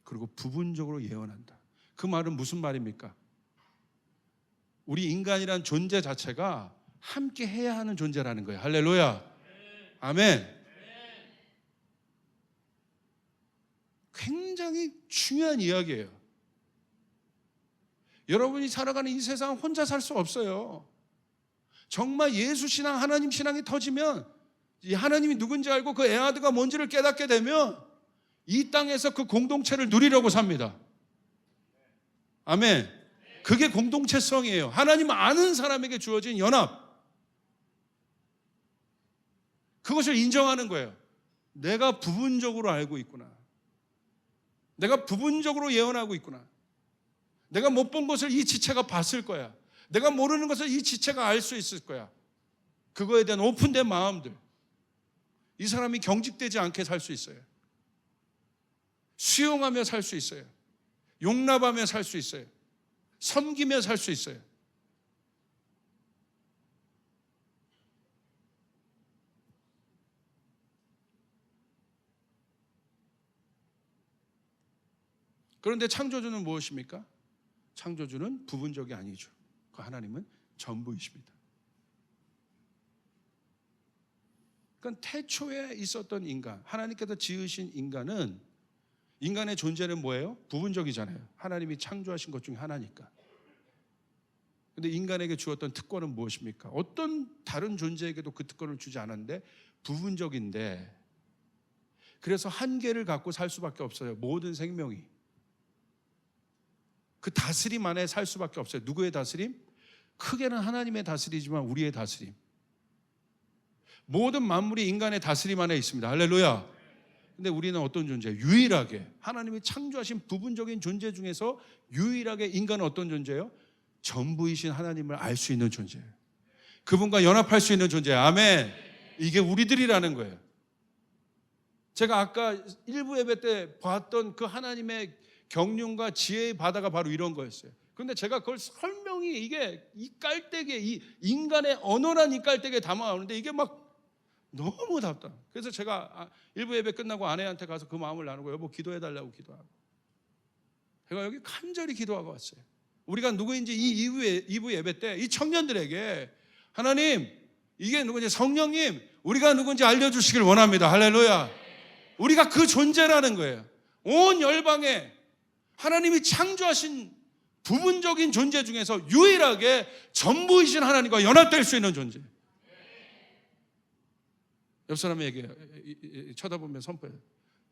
Speaker 1: 그리고 부분적으로 예언한다. 그 말은 무슨 말입니까? 우리 인간이란 존재 자체가 함께 해야 하는 존재라는 거예요. 할렐루야. 아멘. 굉장히 중요한 이야기예요. 여러분이 살아가는 이 세상 혼자 살 수 없어요. 정말 예수 신앙, 하나님 신앙이 터지면, 이 하나님이 누군지 알고 그 에하드가 뭔지를 깨닫게 되면 이 땅에서 그 공동체를 누리려고 삽니다. 아멘. 그게 공동체성이에요. 하나님 아는 사람에게 주어진 연합. 그것을 인정하는 거예요. 내가 부분적으로 알고 있구나. 내가 부분적으로 예언하고 있구나. 내가 못 본 것을 이 지체가 봤을 거야. 내가 모르는 것을 이 지체가 알 수 있을 거야. 그거에 대한 오픈된 마음들. 이 사람이 경직되지 않게 살 수 있어요. 수용하며 살 수 있어요. 용납하며 살 수 있어요. 섬기며 살 수 있어요. 그런데 창조주는 무엇입니까? 창조주는 부분적이 아니죠. 그 하나님은 전부이십니다. 그러니까 태초에 있었던 인간, 하나님께서 지으신 인간은, 인간의 존재는 뭐예요? 부분적이잖아요. 하나님이 창조하신 것 중에 하나니까. 그런데 인간에게 주었던 특권은 무엇입니까? 어떤 다른 존재에게도 그 특권을 주지 않았는데 부분적인데, 그래서 한계를 갖고 살 수밖에 없어요. 모든 생명이. 그 다스림 안에 살 수밖에 없어요. 누구의 다스림? 크게는 하나님의 다스리지만 우리의 다스림. 모든 만물이 인간의 다스림 안에 있습니다. 할렐루야. 근데 우리는 어떤 존재예요? 유일하게 하나님이 창조하신 부분적인 존재 중에서 유일하게 인간은 어떤 존재예요? 전부이신 하나님을 알 수 있는 존재예요. 그분과 연합할 수 있는 존재예요. 아멘. 이게 우리들이라는 거예요. 제가 아까 일부 예배 때 봤던 그 하나님의 경륜과 지혜의 바다가 바로 이런 거였어요. 그런데 제가 그걸 설명이, 이게 이 깔때기에, 이 인간의 언어란 이 깔때기에 담아오는데 이게 막 너무 답답. 그래서 제가 일부 예배 끝나고 아내한테 가서 그 마음을 나누고, 여보 기도해달라고 기도하고, 제가 여기 간절히 기도하고 왔어요. 우리가 누구인지 이 2부 예배 때 이 청년들에게 하나님, 이게 누구인지, 성령님, 우리가 누군지 알려주시길 원합니다. 할렐루야. 우리가 그 존재라는 거예요. 온 열방에 하나님이 창조하신 부분적인 존재 중에서 유일하게 전부이신 하나님과 연합될 수 있는 존재. 옆 사람에게 쳐다보면 선포해요.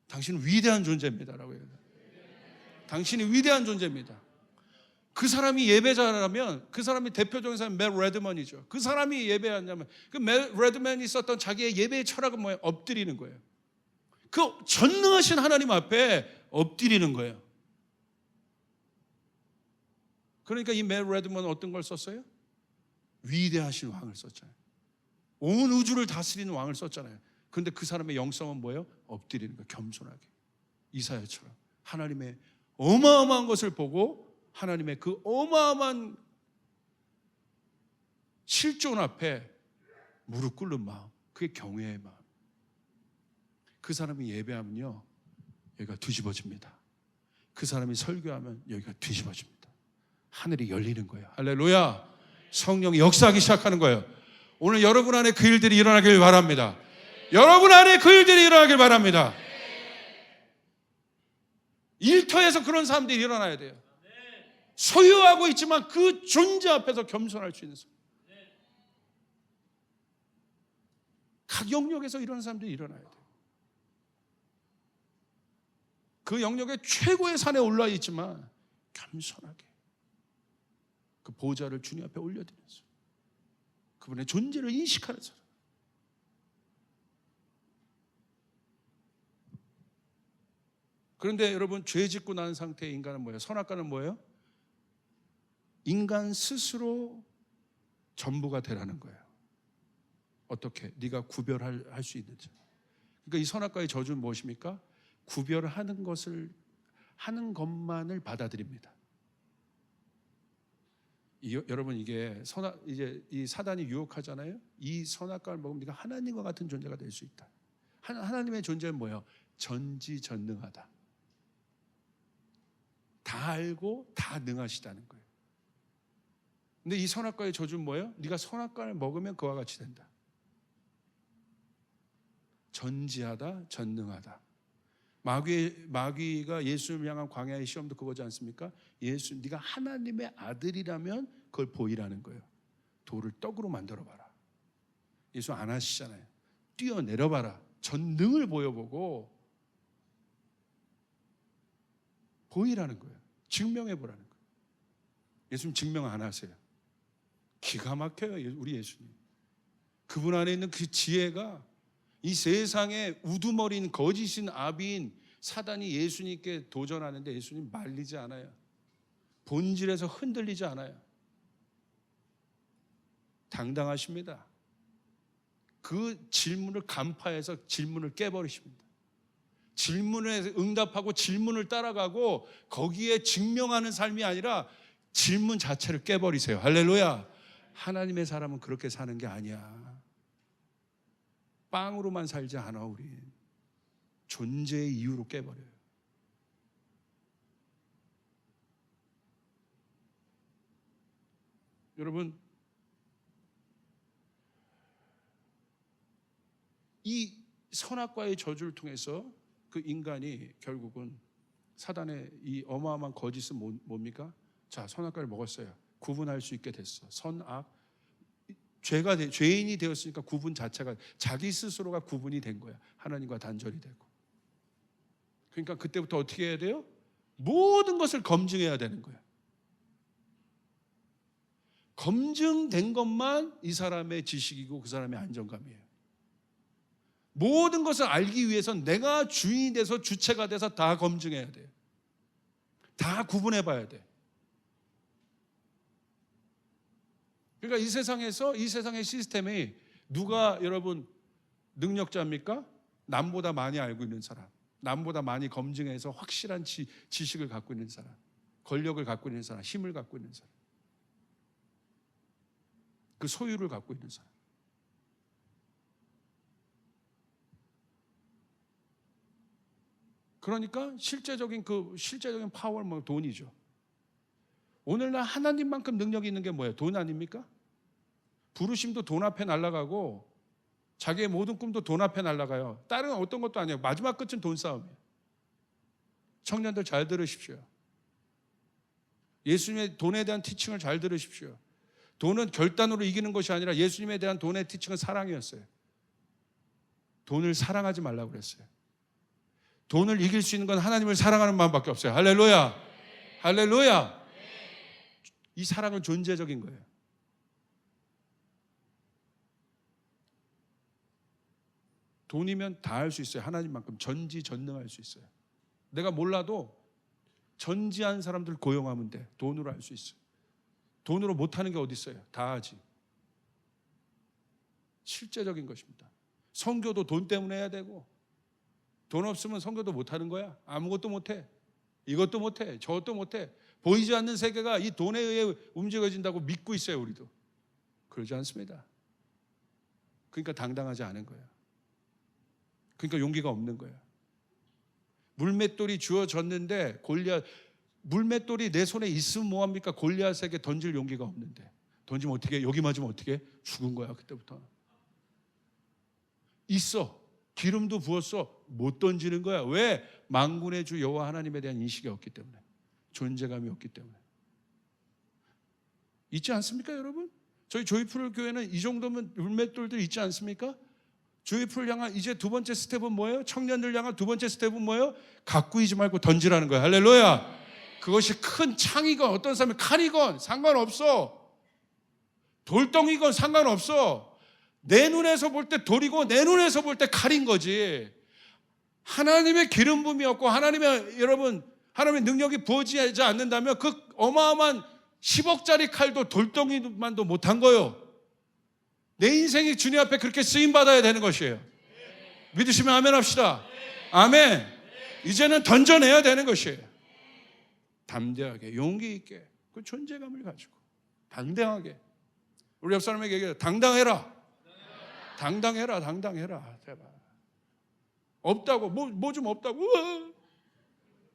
Speaker 1: 당신은 위대한 존재입니다라고 해요. 당신이 위대한 존재입니다. 그 사람이 예배자라면, 그 사람이 대표적인 사람이 맷 레드먼이죠. 그 사람이 예배하냐면, 그 맷 레드먼이 썼던 자기의 예배의 철학은 뭐예요? 엎드리는 거예요. 그 전능하신 하나님 앞에 엎드리는 거예요. 그러니까 이 맷 레드먼은 어떤 걸 썼어요? 위대하신 왕을 썼잖아요. 온 우주를 다스리는 왕을 썼잖아요. 그런데 그 사람의 영성은 뭐예요? 엎드리는 거예요. 겸손하게. 이사야처럼 하나님의 어마어마한 것을 보고 하나님의 그 어마어마한 실존 앞에 무릎 꿇는 마음, 그게 경외의 마음. 그 사람이 예배하면요, 여기가 뒤집어집니다. 그 사람이 설교하면 여기가 뒤집어집니다. 하늘이 열리는 거예요. 할렐루야. 성령이 역사하기 시작하는 거예요. 오늘 여러분 안에 그 일들이 일어나길 바랍니다. 여러분 안에 그 일들이 일어나길 바랍니다. 일터에서 그런 사람들이 일어나야 돼요. 소유하고 있지만 그 존재 앞에서 겸손할 수 있는 사람. 각 영역에서 이런 사람들이 일어나야 돼요. 그 영역의 최고의 산에 올라 있지만 겸손하게 그 보좌를 주님 앞에 올려드리면서 그분의 존재를 인식하는 사람. 그런데 여러분, 죄 짓고 난 상태의 인간은 뭐예요? 선악과는 뭐예요? 인간 스스로 전부가 되라는 거예요. 어떻게? 네가 구별할 수 있는지. 그러니까 이 선악과의 저주는 무엇입니까? 구별하는 것을 하는 것만을 받아들입니다. 여러분, 이게 이제 이 사단이 유혹하잖아요. 이 선악과를 먹으면 네가 하나님과 같은 존재가 될 수 있다. 하나님의 존재는 뭐예요? 전지전능하다. 다 알고 다 능하시다는 거예요. 근데 이 선악과의 저주는 뭐예요? 네가 선악과를 먹으면 그와 같이 된다. 전지하다, 전능하다. 마귀가 예수님을 향한 광야의 시험도 그거지 않습니까? 네가 하나님의 아들이라면 그걸 보이라는 거예요. 돌을 떡으로 만들어봐라. 예수 안 하시잖아요. 뛰어내려봐라. 전능을 보여보고 보이라는 거예요. 증명해보라는 거예요. 예수님 증명 안 하세요. 기가 막혀요, 우리 예수님. 그분 안에 있는 그 지혜가 이 세상에 우두머리인 거짓인 아비인 사단이 예수님께 도전하는데 예수님 말리지 않아요. 본질에서 흔들리지 않아요. 당당하십니다. 그 질문을 간파해서 질문을 깨버리십니다. 질문에 응답하고 질문을 따라가고 거기에 증명하는 삶이 아니라 질문 자체를 깨버리세요. 할렐루야. 하나님의 사람은 그렇게 사는 게 아니야. 빵으로만 살지 않아. 우리 존재의 이유로 깨버려요. 여러분, 이 선악과의 저주를 통해서 그 인간이 결국은 사단의 이 어마어마한 거짓은 뭡니까? 자, 선악과를 먹었어요. 구분할 수 있게 됐어. 선악. 죄인이 되었으니까 구분 자체가 자기 스스로가 구분이 된 거야. 하나님과 단절이 되고. 그러니까 그때부터 어떻게 해야 돼요? 모든 것을 검증해야 되는 거야. 검증된 것만 이 사람의 지식이고 그 사람의 안정감이에요. 모든 것을 알기 위해서는 내가 주인이 돼서 주체가 돼서 다 검증해야 돼요. 다 구분해 봐야 돼. 그러니까 이 세상의 시스템이 누가 여러분 능력자입니까? 남보다 많이 알고 있는 사람, 남보다 많이 검증해서 확실한 지식을 갖고 있는 사람, 권력을 갖고 있는 사람, 힘을 갖고 있는 사람, 그 소유를 갖고 있는 사람. 그러니까 실제적인 파워는 뭐 돈이죠. 오늘날 하나님만큼 능력이 있는 게 뭐예요? 돈 아닙니까? 부르심도 돈 앞에 날아가고 자기의 모든 꿈도 돈 앞에 날아가요. 다른 어떤 것도 아니에요. 마지막 끝은 돈 싸움이에요. 청년들 잘 들으십시오. 예수님의 돈에 대한 티칭을 잘 들으십시오. 돈은 결단으로 이기는 것이 아니라 예수님에 대한 돈의 티칭은 사랑이었어요. 돈을 사랑하지 말라고 그랬어요. 돈을 이길 수 있는 건 하나님을 사랑하는 마음밖에 없어요. 할렐루야. 할렐루야. 이 사랑은 존재적인 거예요. 돈이면 다 할 수 있어요. 하나님만큼 전지전능할 수 있어요. 내가 몰라도 전지한 사람들 고용하면 돼. 돈으로 할 수 있어요. 돈으로 못하는 게 어디 있어요? 다 하지. 실제적인 것입니다. 선교도 돈 때문에 해야 되고 돈 없으면 선교도 못하는 거야. 아무것도 못해. 이것도 못해. 저것도 못해. 보이지 않는 세계가 이 돈에 의해 움직여진다고 믿고 있어요. 우리도. 그러지 않습니다. 그러니까 당당하지 않은 거예요. 그러니까 용기가 없는 거예요. 물맷돌이 주어졌는데 물맷돌이 내 손에 있으면 뭐합니까? 골리앗에게 던질 용기가 없는데 던지면 어떻게 해? 여기 맞으면 어떻게 해? 죽은 거야. 그때부터 있어. 기름도 부었어. 못 던지는 거야. 왜? 만군의 주 여호와 하나님에 대한 인식이 없기 때문에, 존재감이 없기 때문에. 있지 않습니까, 여러분? 저희 조이풀 교회는 이 정도면 울맷돌들 있지 않습니까? 조이풀 향한 이제 두 번째 스텝은 뭐예요? 청년들 향한 두 번째 스텝은 뭐예요? 가꾸이지 말고 던지라는 거예요. 할렐루야. 그것이 큰 창이건 어떤 사람이 칼이건 상관없어. 돌덩이건 상관없어. 내 눈에서 볼 때 돌이고 내 눈에서 볼 때 칼인 거지. 하나님의 기름 부음이었고 여러분 하나님의 능력이 부어지지 않는다면 그 어마어마한 10억짜리 칼도 돌덩이만도 못한 거예요. 내 인생이 주님 앞에 그렇게 쓰임받아야 되는 것이에요. 믿으시면 아멘 합시다. 아멘. 이제는 던져내야 되는 것이에요. 담대하게, 용기 있게, 그 존재감을 가지고 당당하게. 우리 옆 사람에게 얘기해요. 당당해라. 당당해라. 당당해라. 제발. 없다고, 뭐 좀 없다고.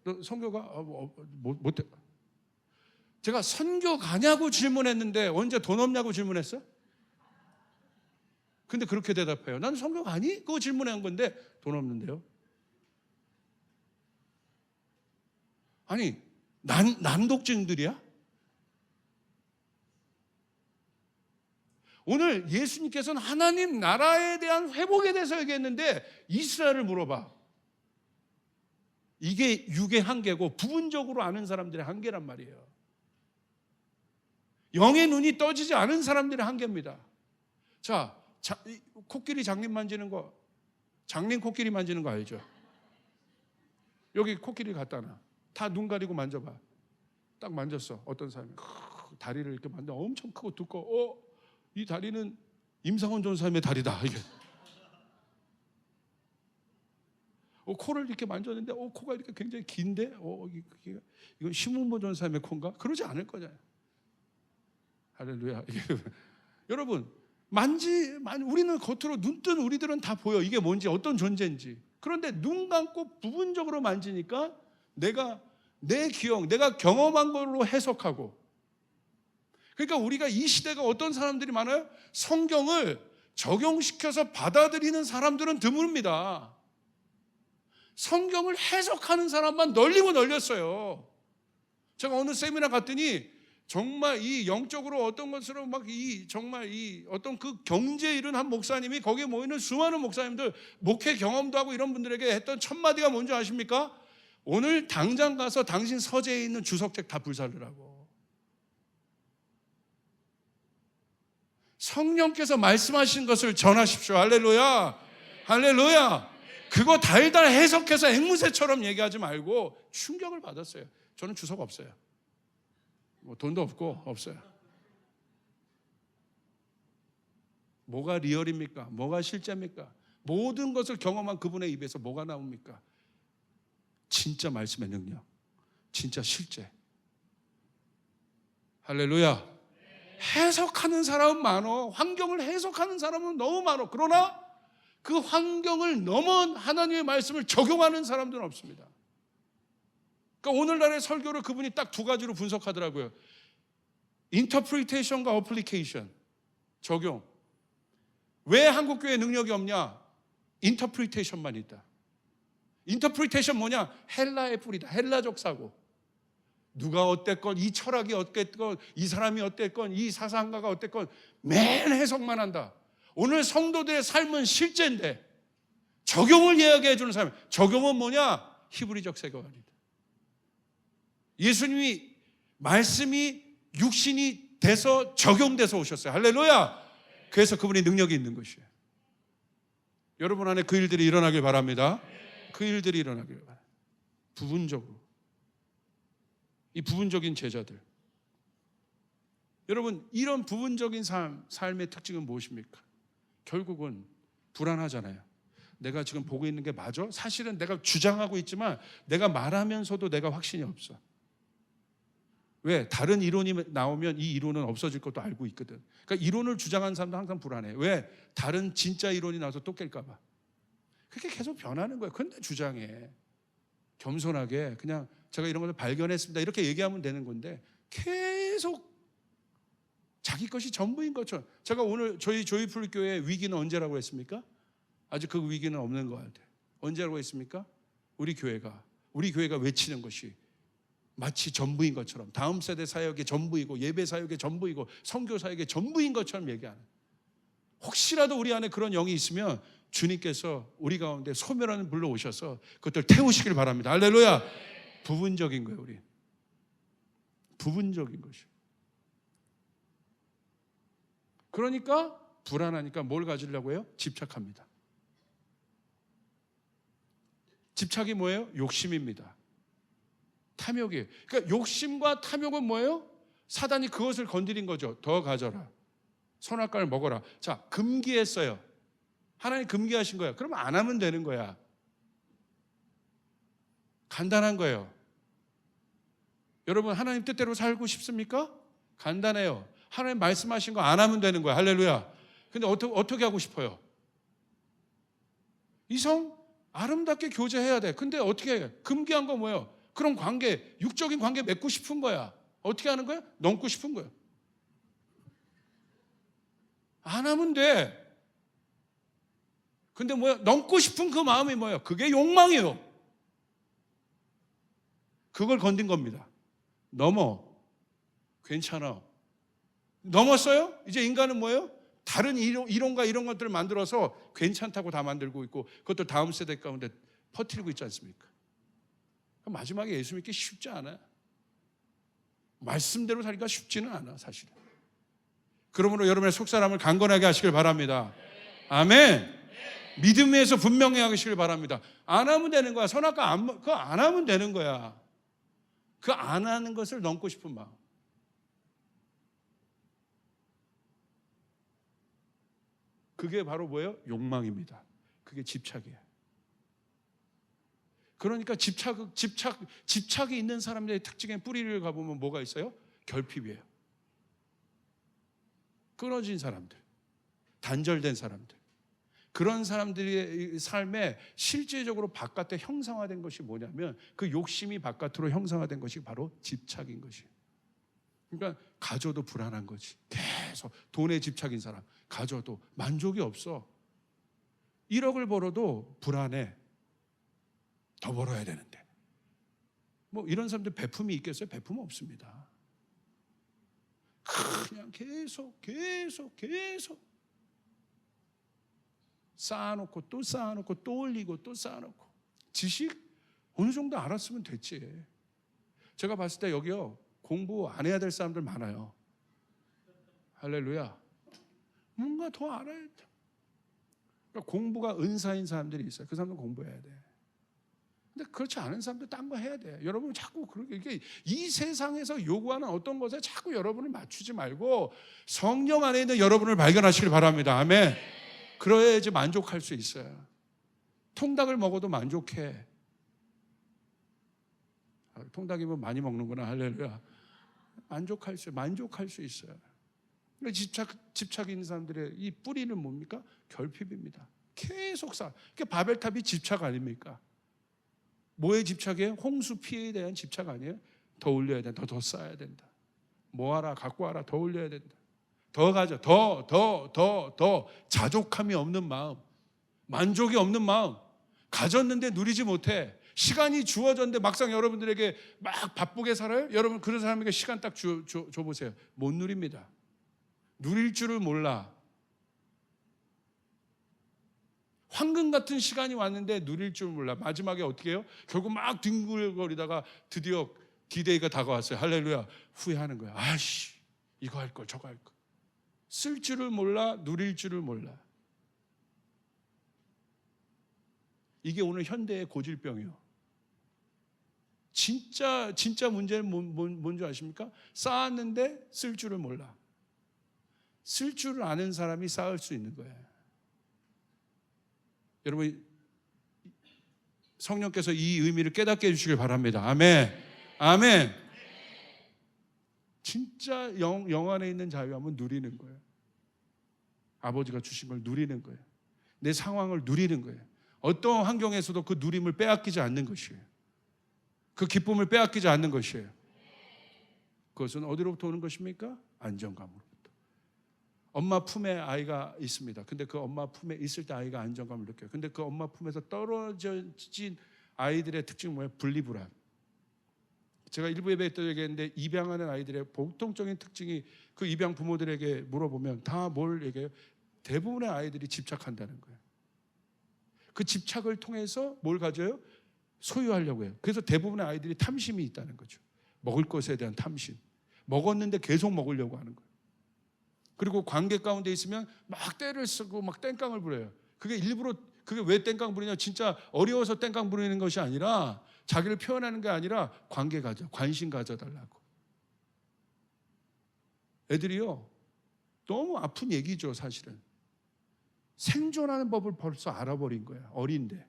Speaker 1: 너 선교가 못해. 제가 선교 가냐고 질문했는데 언제 돈 없냐고 질문했어? 근데 그렇게 대답해요. 난 선교 가니? 그거 질문한 건데 돈 없는데요. 아니 난독증들이야? 오늘 예수님께서는 하나님 나라에 대한 회복에 대해서 얘기했는데 이스라엘을 물어봐. 이게 육의 한계고 부분적으로 아는 사람들의 한계란 말이에요. 영의 눈이 떠지지 않은 사람들의 한계입니다. 자, 코끼리 장님 만지는 거, 장님 코끼리 만지는 거 알죠? 여기 코끼리 갖다 놔. 다 눈 가리고 만져봐. 딱 만졌어. 어떤 사람이 다리를 이렇게 만져. 엄청 크고 두꺼워. 이 다리는 임상훈 전사님의 다리다. 이게. 코를 이렇게 만졌는데 코가 이렇게 굉장히 긴데 이건 심은보 전사님의 코인가? 그러지 않을 거잖아요. 할렐루야. 여러분 우리는 겉으로 눈뜬 우리들은 다 보여. 이게 뭔지 어떤 존재인지. 그런데 눈 감고 부분적으로 만지니까 내 기억, 내가 경험한 걸로 해석하고. 그러니까 우리가 이 시대가 어떤 사람들이 많아요? 성경을 적용시켜서 받아들이는 사람들은 드뭅니다. 성경을 해석하는 사람만 널리고 널렸어요. 제가 어느 세미나 갔더니 정말 이 영적으로 어떤 것으로 정말 어떤 그 경제 일은 한 목사님이 거기에 모이는 수많은 목사님들 목회 경험도 하고 이런 분들에게 했던 첫 마디가 뭔지 아십니까? 오늘 당장 가서 당신 서재에 있는 주석책 다 불살르라고. 성령께서 말씀하신 것을 전하십시오. 할렐루야. 할렐루야. 그거 달달 해석해서 앵무새처럼 얘기하지 말고. 충격을 받았어요. 저는 주석 없어요. 돈도 없어요. 뭐가 리얼입니까? 뭐가 실제입니까? 모든 것을 경험한 그분의 입에서 뭐가 나옵니까? 진짜 말씀의 능력, 진짜 실제. 할렐루야. 해석하는 사람은 많어. 환경을 해석하는 사람은 너무 많어. 그러나 그 환경을 넘은 하나님의 말씀을 적용하는 사람들은 없습니다. 그러니까 오늘날의 설교를 그분이 딱 두 가지로 분석하더라고요. 인터프리테이션과 어플리케이션, 적용. 왜 한국교회 능력이 없냐? 인터프리테이션만 있다. 인터프리테이션 뭐냐? 헬라의 뿌리다. 헬라적 사고. 누가 어땠건, 이 철학이 어땠건, 이 사람이 어땠건, 이 사상가가 어땠건 맨 해석만 한다. 오늘 성도들의 삶은 실제인데 적용을 이야기해 주는 사람. 적용은 뭐냐? 히브리적 세계관이다. 예수님이 말씀이 육신이 돼서 적용돼서 오셨어요. 할렐루야. 그래서 그분이 능력이 있는 것이에요. 여러분 안에 그 일들이 일어나길 바랍니다. 그 일들이 일어나길 바랍니다. 부분적으로. 이 부분적인 제자들. 여러분 이런 부분적인 삶의 특징은 무엇입니까? 결국은 불안하잖아요. 내가 지금 보고 있는 게 맞아? 사실은 내가 주장하고 있지만 내가 말하면서도 내가 확신이 없어. 왜? 다른 이론이 나오면 이 이론은 없어질 것도 알고 있거든. 그러니까 이론을 주장하는 사람도 항상 불안해. 왜? 다른 진짜 이론이 나와서 또 깰까 봐. 그렇게 계속 변하는 거예요. 근데 주장해. 겸손하게 그냥 제가 이런 것을 발견했습니다. 이렇게 얘기하면 되는 건데 계속 자기 것이 전부인 것처럼. 제가 오늘 저희 조이풀 교회 위기는 언제라고 했습니까? 아직 그 위기는 없는 것 같아요. 언제라고 했습니까? 우리 교회가 외치는 것이 마치 전부인 것처럼, 다음 세대 사역의 전부이고 예배 사역의 전부이고 선교 사역의 전부인 것처럼 얘기하는. 혹시라도 우리 안에 그런 영이 있으면 주님께서 우리 가운데 소멸하는 불로 오셔서 그것들 태우시길 바랍니다. 할렐루야. 부분적인 거예요. 우리 부분적인 것이. 그러니까 불안하니까 뭘 가지려고 해요? 집착합니다. 집착이 뭐예요? 욕심입니다. 탐욕이에요. 그러니까 욕심과 탐욕은 뭐예요? 사단이 그것을 건드린 거죠. 더 가져라, 선악과를 먹어라. 자, 금기했어요. 하나님 금기하신 거야. 그러면 안 하면 되는 거야. 간단한 거예요. 여러분, 하나님 뜻대로 살고 싶습니까? 간단해요. 하나님 말씀하신 거 안 하면 되는 거야. 할렐루야. 근데 어떻게 하고 싶어요? 이성 아름답게 교제해야 돼. 근데 어떻게 해? 금기한 거 뭐예요? 그런 관계, 육적인 관계 맺고 싶은 거야. 어떻게 하는 거야? 넘고 싶은 거야. 안 하면 돼. 근데 뭐야? 넘고 싶은 그 마음이 뭐예요? 그게 욕망이에요. 그걸 건든 겁니다. 넘어. 괜찮아. 넘었어요? 이제 인간은 뭐예요? 다른 이론과 이런 것들을 만들어서 괜찮다고 다 만들고 있고, 그것도 다음 세대 가운데 퍼뜨리고 있지 않습니까? 마지막에 예수 믿기 쉽지 않아요. 말씀대로 살기가 쉽지는 않아, 사실은. 그러므로 여러분의 속사람을 강건하게 하시길 바랍니다. 아멘. 믿음에서 분명히 하시길 바랍니다. 안 하면 되는 거야. 선악과 그거 안 하면 되는 거야. 그 안 하는 것을 넘고 싶은 마음. 그게 바로 뭐예요? 욕망입니다. 그게 집착이에요. 그러니까 집착이 있는 사람들의 특징의 뿌리를 가보면 뭐가 있어요? 결핍이에요. 끊어진 사람들, 단절된 사람들. 그런 사람들의 삶에 실제적으로 바깥에 형상화된 것이 뭐냐면, 그 욕심이 바깥으로 형상화된 것이 바로 집착인 것이에요. 그러니까 가져도 불안한 거지. 계속 돈에 집착인 사람, 가져도 만족이 없어. 1억을 벌어도 불안해. 더 벌어야 되는데. 뭐 이런 사람들 베품이 있겠어요? 베품은 없습니다. 그냥 계속 쌓아놓고 또 쌓아놓고 또 올리고 또 쌓아놓고. 지식 어느 정도 알았으면 됐지. 제가 봤을 때 여기요, 공부 안 해야 될 사람들 많아요. 할렐루야. 뭔가 더 알아야 돼. 그러니까 공부가 은사인 사람들이 있어요. 그 사람들은 공부해야 돼. 근데 그렇지 않은 사람들 딴 거 해야 돼. 여러분 자꾸 그렇게 이 세상에서 요구하는 어떤 것에 자꾸 여러분을 맞추지 말고 성령 안에 있는 여러분을 발견하시길 바랍니다. 아멘. 그래야지 만족할 수 있어요. 통닭을 먹어도 만족해. 통닭이면 많이 먹는구나. 할렐루야. 만족할 수 있어요. 집착이 있는 사람들의 이 뿌리는 뭡니까? 결핍입니다. 계속 그게 바벨탑이 집착 아닙니까? 뭐에 집착이에요? 홍수 피해에 대한 집착 아니에요? 더 올려야 된다. 더 쌓아야 된다. 모아라, 갖고 와라, 더 올려야 된다. 더 가져, 더 자족함이 없는 마음, 만족이 없는 마음. 가졌는데 누리지 못해. 시간이 주어졌는데 막상 여러분들에게 막 바쁘게 살아요? 여러분 그런 사람에게 시간 딱 줘보세요. 못 누립니다. 누릴 줄을 몰라. 황금 같은 시간이 왔는데 누릴 줄 몰라. 마지막에 어떻게 해요? 결국 막 뒹굴거리다가 드디어 디데이가 다가왔어요. 할렐루야. 후회하는 거야. 아이씨, 이거 할 걸, 저거 할 걸. 쓸 줄을 몰라, 누릴 줄을 몰라. 이게 오늘 현대의 고질병이에요. 진짜 문제는 뭔지 아십니까? 쌓았는데 쓸 줄을 몰라. 쓸 줄을 아는 사람이 쌓을 수 있는 거예요. 여러분, 성령께서 이 의미를 깨닫게 해주시길 바랍니다. 아멘. 아멘. 진짜 영 안에 있는 자유함은 누리는 거예요. 아버지가 주신 걸 누리는 거예요. 내 상황을 누리는 거예요. 어떤 환경에서도 그 누림을 빼앗기지 않는 것이에요. 그 기쁨을 빼앗기지 않는 것이에요. 그것은 어디로부터 오는 것입니까? 안정감으로부터. 엄마 품에 아이가 있습니다. 근데 그 엄마 품에 있을 때 아이가 안정감을 느껴요. 근데 그 엄마 품에서 떨어진 아이들의 특징은 뭐예요? 분리불안. 제가 일부 예배 때 얘기했는데 입양하는 아이들의 보통적인 특징이 그 입양 부모들에게 물어보면 다 뭘 얘기해요? 대부분의 아이들이 집착한다는 거예요. 그 집착을 통해서 뭘 가져요? 소유하려고 해요. 그래서 대부분의 아이들이 탐심이 있다는 거죠. 먹을 것에 대한 탐심. 먹었는데 계속 먹으려고 하는 거예요. 그리고 관계 가운데 있으면 막 떼를 쓰고 막 땡깡을 부려요. 그게 일부러, 그게 왜 땡깡 부리냐? 진짜 어려워서 땡깡 부리는 것이 아니라, 자기를 표현하는 게 아니라 관계 가져, 관심 가져달라고. 애들이요, 너무 아픈 얘기죠. 사실은 생존하는 법을 벌써 알아버린 거야. 어린데.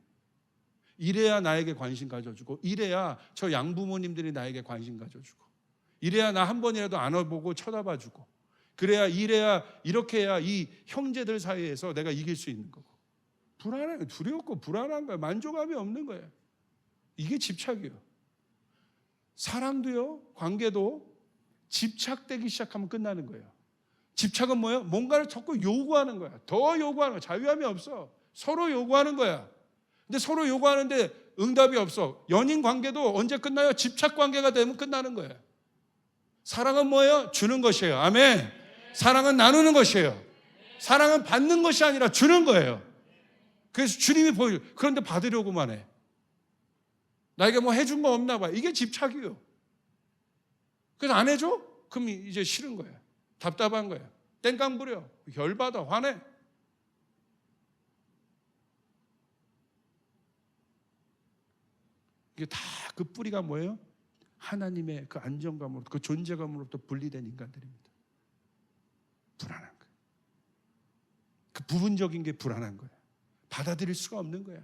Speaker 1: 이래야 나에게 관심 가져주고, 이래야 저 양부모님들이 나에게 관심 가져주고, 이래야 나 한 번이라도 안아보고 쳐다봐주고, 그래야, 이래야, 이렇게 해야 이 형제들 사이에서 내가 이길 수 있는 거고. 불안해, 두렵고 불안한 거야. 만족감이 없는 거야. 이게 집착이에요. 사랑도요, 관계도 집착되기 시작하면 끝나는 거예요. 집착은 뭐예요? 뭔가를 자꾸 요구하는 거야. 더 요구하는 거야. 자유함이 없어. 서로 요구하는 거야. 근데 서로 요구하는데 응답이 없어. 연인 관계도 언제 끝나요? 집착 관계가 되면 끝나는 거예요. 사랑은 뭐예요? 주는 것이에요. 아멘. 사랑은 나누는 것이에요. 사랑은 받는 것이 아니라 주는 거예요. 그래서 주님이 보여요. 그런데 받으려고만 해. 나에게 뭐 해준 거 없나 봐. 이게 집착이에요. 그래서 안 해줘? 그럼 이제 싫은 거예요. 답답한 거예요. 땡깡 부려. 열받아. 화내. 이게 다 그 뿌리가 뭐예요? 하나님의 그 안정감으로부터, 그 존재감으로부터 분리된 인간들입니다. 불안한 거예요. 그 부분적인 게 불안한 거예요. 받아들일 수가 없는 거야.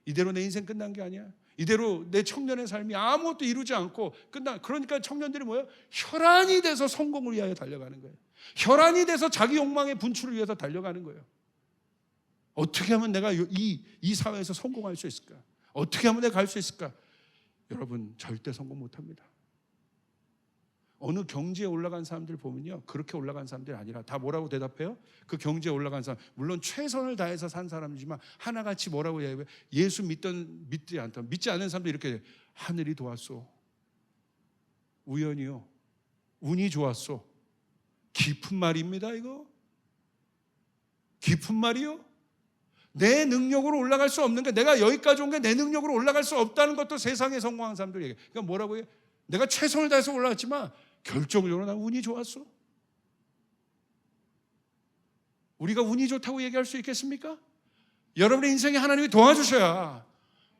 Speaker 1: 이대로 내 인생 끝난 게 아니야. 이대로 내 청년의 삶이 아무것도 이루지 않고 끝나. 그러니까 청년들이 뭐예요? 혈안이 돼서 성공을 위하여 달려가는 거예요. 혈안이 돼서 자기 욕망의 분출을 위해서 달려가는 거예요. 어떻게 하면 내가 이 사회에서 성공할 수 있을까? 어떻게 하면 내가 갈 수 있을까? 여러분, 절대 성공 못합니다. 어느 경지에 올라간 사람들 보면요, 그렇게 올라간 사람들이 아니라 다 뭐라고 대답해요? 그 경지에 올라간 사람, 물론 최선을 다해서 산 사람이지만 하나같이 뭐라고 얘기해요? 예수 믿지 않던, 믿지 않는 사람도 이렇게, 하늘이 도왔소, 우연이요, 운이 좋았소. 깊은 말입니다. 이거 깊은 말이요. 내 능력으로 올라갈 수 없는 게, 내가 여기까지 온 게 내 능력으로 올라갈 수 없다는 것도 세상에 성공한 사람들이 얘기해요. 그러니까 뭐라고 해요? 내가 최선을 다해서 올라갔지만 결정적으로 난 운이 좋았어. 우리가 운이 좋다고 얘기할 수 있겠습니까? 여러분의 인생에 하나님이 도와주셔야,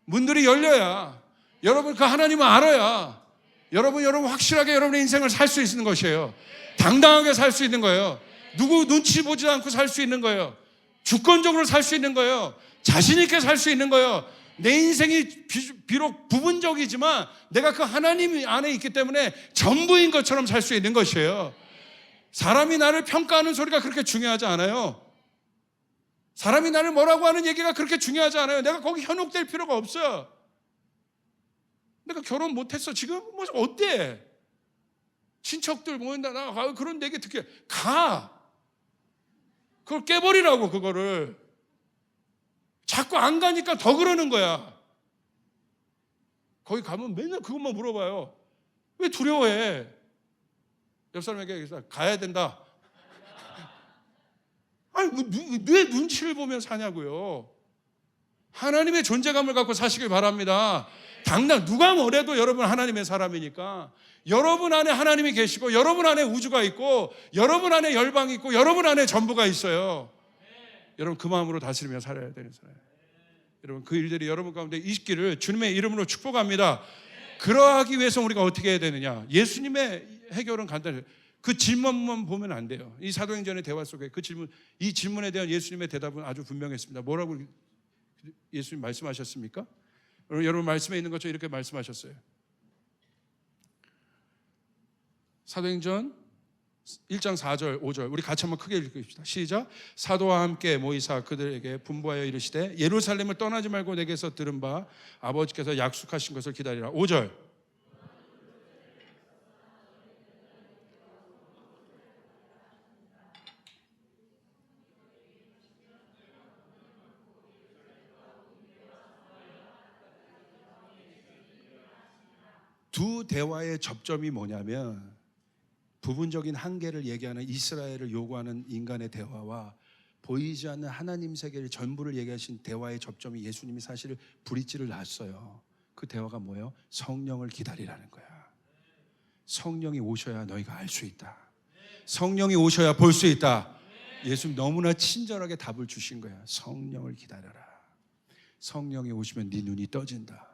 Speaker 1: 문들이 열려야, 여러분 그 하나님을 알아야 여러분 확실하게 여러분의 인생을 살 수 있는 것이에요. 당당하게 살 수 있는 거예요. 누구 눈치 보지 않고 살 수 있는 거예요. 주권적으로 살 수 있는 거예요. 자신 있게 살 수 있는 거예요. 내 인생이 비록 부분적이지만 내가 그 하나님 안에 있기 때문에 전부인 것처럼 살 수 있는 것이에요. 사람이 나를 평가하는 소리가 그렇게 중요하지 않아요. 사람이 나를 뭐라고 하는 얘기가 그렇게 중요하지 않아요. 내가 거기 현혹될 필요가 없어요. 내가 결혼 못했어. 지금 뭐 어때? 친척들 모인다. 나 그런 얘기 듣게 가. 그걸 깨버리라고. 그거를 자꾸 안 가니까 더 그러는 거야. 거기 가면 맨날 그것만 물어봐요. 왜 두려워해? 옆 사람에게 가야 된다. 아니, 왜 눈치를 보면 사냐고요. 하나님의 존재감을 갖고 사시길 바랍니다. 당장 누가 뭐래도 여러분 하나님의 사람이니까. 여러분 안에 하나님이 계시고, 여러분 안에 우주가 있고, 여러분 안에 열방이 있고, 여러분 안에 전부가 있어요. 여러분 그 마음으로 다스리며 살아야 되는 사람. 여러분 그 일들이 여러분 가운데 있기를 주님의 이름으로 축복합니다. 그러하기 위해서 우리가 어떻게 해야 되느냐? 예수님의 해결은 간단해요. 그 질문만 보면 안 돼요. 이 사도행전의 대화 속에 그 질문, 이 질문에 대한 예수님의 대답은 아주 분명했습니다. 뭐라고 예수님 말씀하셨습니까? 여러분 말씀에 있는 것처럼 이렇게 말씀하셨어요. 사도행전 1장 4절 5절 우리 같이 한번 크게 읽읍시다. 시작. 사도와 함께 모이사 그들에게 분부하여 이르시되 예루살렘을 떠나지 말고 내게서 들은 바 아버지께서 약속하신 것을 기다리라. 5절. 두 대화의 접점이 뭐냐면 부분적인 한계를 얘기하는 이스라엘을 요구하는 인간의 대화와 보이지 않는 하나님 세계를 전부를 얘기하신 대화의 접점이 예수님이 사실 브릿지를 놨어요. 그 대화가 뭐예요? 성령을 기다리라는 거야. 성령이 오셔야 너희가 알 수 있다. 성령이 오셔야 볼 수 있다. 예수님 너무나 친절하게 답을 주신 거야. 성령을 기다려라. 성령이 오시면 네 눈이 떠진다.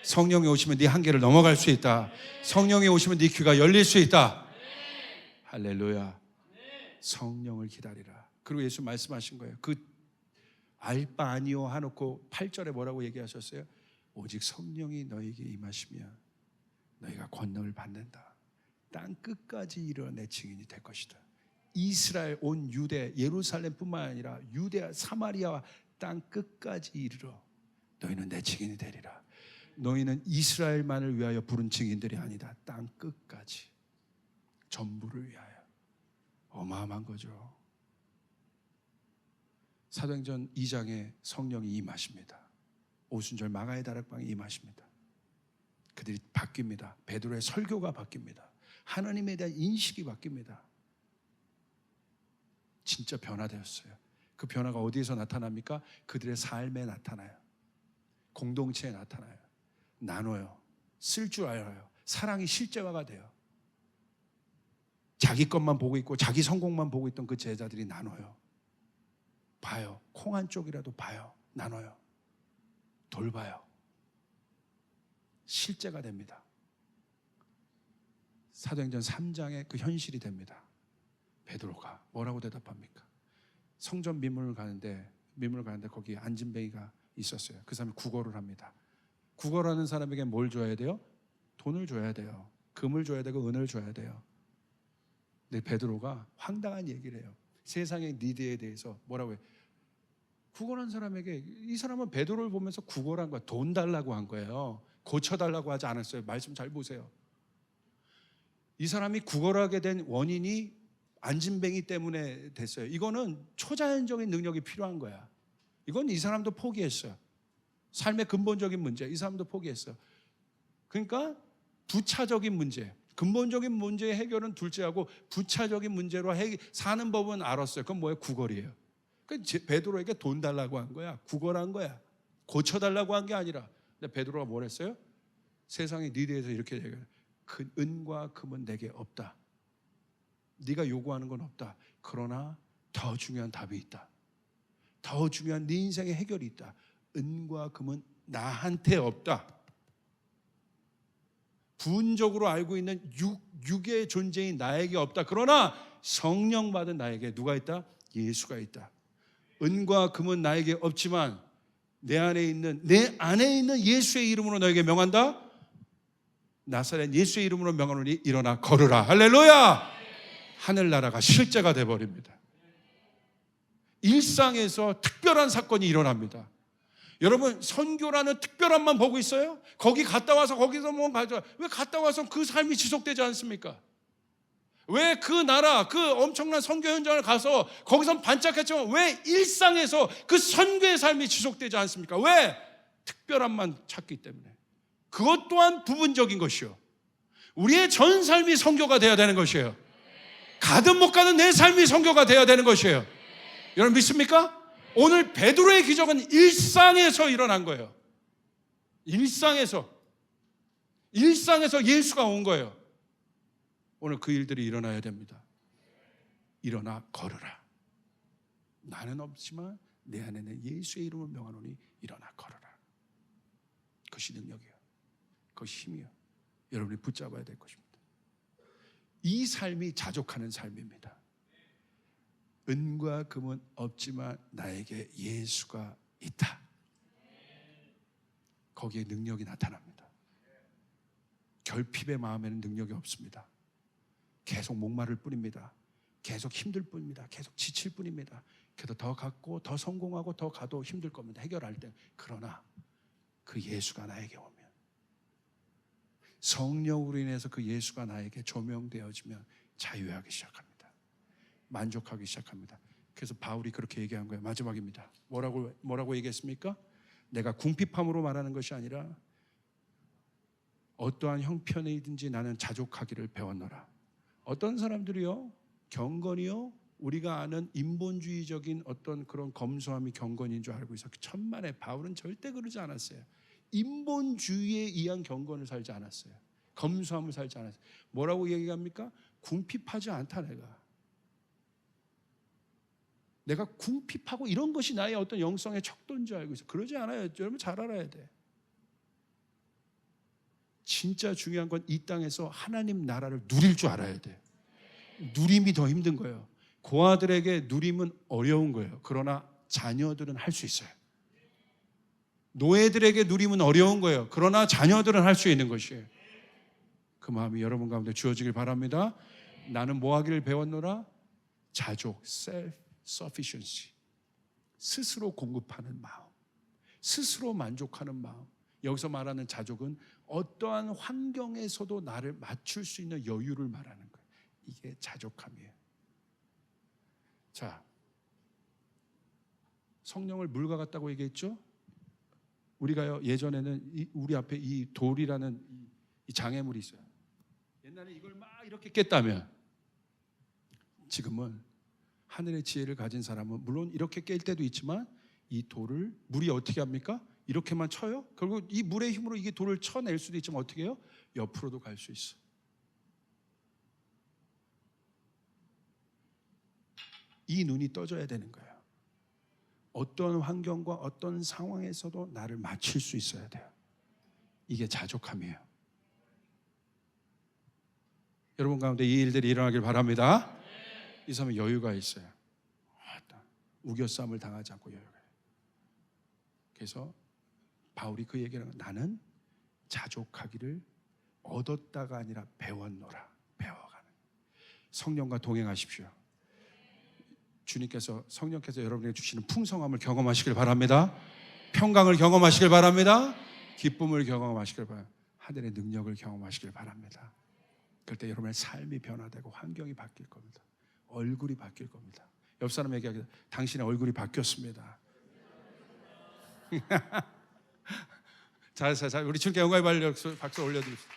Speaker 1: 성령이 오시면 네 한계를 넘어갈 수 있다. 성령이 오시면 네 귀가 열릴 수 있다. 할렐루야. 성령을 기다리라. 그리고 예수 말씀하신 거예요. 그 알바 아니오 하놓고 8절에 뭐라고 얘기하셨어요? 오직 성령이 너에게 임하시면 너희가 권능을 받는다. 땅 끝까지 이르러 내 증인이 될 것이다. 이스라엘 온 유대 예루살렘뿐만 아니라 유대와 사마리아와 땅 끝까지 이르러 너희는 내 증인이 되리라. 너희는 이스라엘만을 위하여 부른 증인들이 아니다. 땅 끝까지 전부를 위하여. 어마어마한 거죠. 사도행전 2장에 성령이 임하십니다. 오순절 마가의 다락방에 임하십니다. 그들이 바뀝니다. 베드로의 설교가 바뀝니다. 하나님에 대한 인식이 바뀝니다. 진짜 변화되었어요. 그 변화가 어디에서 나타납니까? 그들의 삶에 나타나요. 공동체에 나타나요. 나눠요. 쓸 줄 알아요. 사랑이 실제화가 돼요. 자기 것만 보고 있고 자기 성공만 보고 있던 그 제자들이 나눠요. 봐요. 콩 한 쪽이라도 봐요. 나눠요. 돌봐요. 실제가 됩니다. 사도행전 3장에 그 현실이 됩니다. 베드로가 뭐라고 대답합니까? 성전 미문을 가는데 거기 안진뱅이가 있었어요. 그 사람이 구걸을 합니다. 구걸하는 사람에게 뭘 줘야 돼요? 돈을 줘야 돼요. 금을 줘야 되고 은을 줘야 돼요. 근데 베드로가 황당한 얘기를 해요. 세상의 니드에 대해서 뭐라고 해요? 구걸한 사람에게, 이 사람은 베드로를 보면서 구걸한 거야. 돈 달라고 한 거예요. 고쳐달라고 하지 않았어요. 말씀 잘 보세요. 이 사람이 구걸하게 된 원인이 안진뱅이 때문에 됐어요. 이거는 초자연적인 능력이 필요한 거야. 이건 이 사람도 포기했어요. 삶의 근본적인 문제, 이 사람도 포기했어요. 그러니까 부차적인 문제, 근본적인 문제의 해결은 둘째하고 부차적인 문제로 사는 법은 알았어요. 그건 뭐예요? 구걸이에요. 그러니까 베드로에게 돈 달라고 한 거야. 구걸한 거야. 고쳐달라고 한 게 아니라. 근데 베드로가 뭘 했어요? 세상에 네 대해서 이렇게 얘기해요. 그 은과 금은 내게 없다. 네가 요구하는 건 없다. 그러나 더 중요한 답이 있다. 더 중요한 네 인생의 해결이 있다. 은과 금은 나한테 없다. 부분적으로 알고 있는 육의 존재인 나에게 없다. 그러나 성령 받은 나에게 누가 있다? 예수가 있다. 은과 금은 나에게 없지만 내 안에 있는 예수의 이름으로 너에게 명한다. 나사렛 예수의 이름으로 명하노니 일어나 걸으라. 할렐루야. 하늘나라가 실제가 돼버립니다. 일상에서 특별한 사건이 일어납니다. 여러분, 선교라는 특별함만 보고 있어요? 거기 갔다 와서 거기서 뭐 가져. 왜 갔다 와서 그 삶이 지속되지 않습니까? 왜 그 나라, 그 엄청난 선교 현장을 가서 거기서 반짝했지만 왜 일상에서 그 선교의 삶이 지속되지 않습니까? 왜? 특별함만 찾기 때문에. 그것 또한 부분적인 것이요. 우리의 전 삶이 선교가 되어야 되는 것이에요. 가든 못 가든 내 삶이 선교가 되어야 되는 것이에요. 여러분 믿습니까? 오늘 베드로의 기적은 일상에서 일어난 거예요. 일상에서 예수가 온 거예요. 오늘 그 일들이 일어나야 됩니다. 일어나 걸으라. 나는 없지만 내 안에는 예수의 이름을 명하노니 일어나 걸으라. 그것이 능력이에요. 그것이 힘이에요. 여러분이 붙잡아야 될 것입니다. 이 삶이 자족하는 삶입니다. 은과 금은 없지만 나에게 예수가 있다. 거기에 능력이 나타납니다. 결핍의 마음에는 능력이 없습니다. 계속 목마를 뿐입니다. 계속 힘들 뿐입니다. 계속 지칠 뿐입니다. 그래도 더 갖고 더 성공하고 더 가도 힘들 겁니다. 해결할 때. 그러나 그 예수가 나에게 오면, 성령으로 인해서 그 예수가 나에게 조명되어지면 자유하기 시작합니다. 만족하기 시작합니다. 그래서 바울이 그렇게 얘기한 거예요. 마지막입니다. 뭐라고 얘기했습니까? 내가 궁핍함으로 말하는 것이 아니라 어떠한 형편이든지 나는 자족하기를 배웠노라. 어떤 사람들이요, 경건이요, 우리가 아는 인본주의적인 어떤 그런 검소함이 경건인 줄 알고 있어. 천만에 바울은 절대 그러지 않았어요. 인본주의에 의한 경건을 살지 않았어요. 검소함을 살지 않았어요. 뭐라고 얘기합니까? 궁핍하지 않다. 내가 궁핍하고 이런 것이 나의 어떤 영성의 척도인 줄 알고 있어. 그러지 않아요. 여러분 잘 알아야 돼. 진짜 중요한 건 이 땅에서 하나님 나라를 누릴 줄 알아야 돼. 누림이 더 힘든 거예요. 고아들에게 누림은 어려운 거예요. 그러나 자녀들은 할 수 있어요. 노예들에게 누림은 어려운 거예요. 그러나 자녀들은 할 수 있는 것이에요. 그 마음이 여러분 가운데 주어지길 바랍니다. 나는 뭐 하기를 배웠노라? 자족, self-sufficiency. 스스로 공급하는 마음, 스스로 만족하는 마음. 여기서 말하는 자족은 어떠한 환경에서도 나를 맞출 수 있는 여유를 말하는 거예요. 이게 자족함이에요. 자, 성령을 물과 같다고 얘기했죠? 우리가요, 예전에는 우리 앞에 이 돌이라는 이 장애물이 있어요. 옛날에 이걸 막 이렇게 깼다면, 지금은 하늘의 지혜를 가진 사람은 물론 이렇게 깰 때도 있지만 이 돌을 물이 어떻게 합니까? 이렇게만 쳐요? 결국 이 물의 힘으로 이게 돌을 쳐낼 수도 있지만 어떻게 해요? 옆으로도 갈 수 있어. 이 눈이 떠져야 되는 거예요. 어떤 환경과 어떤 상황에서도 나를 맞출 수 있어야 돼요. 이게 자족함이에요. 여러분 가운데 이 일들이 일어나길 바랍니다. 이 사람은 여유가 있어요. 우겨싸움을 당하지 않고 여유가 있어요. 그래서 바울이 그 얘기를 하는, 나는 자족하기를 얻었다가 아니라 배웠노라. 배워가는. 성령과 동행하십시오. 주님께서, 성령께서 여러분에게 주시는 풍성함을 경험하시길 바랍니다. 평강을 경험하시길 바랍니다. 기쁨을 경험하시길 바랍니다. 하늘의 능력을 경험하시길 바랍니다. 그럴 때 여러분의 삶이 변화되고 환경이 바뀔 겁니다. 얼굴이 바뀔 겁니다. 옆 사람에게 얘기하기를, 당신의 얼굴이 바뀌었습니다. 자, 우리 주님께 영광의 박수 올려드립시다.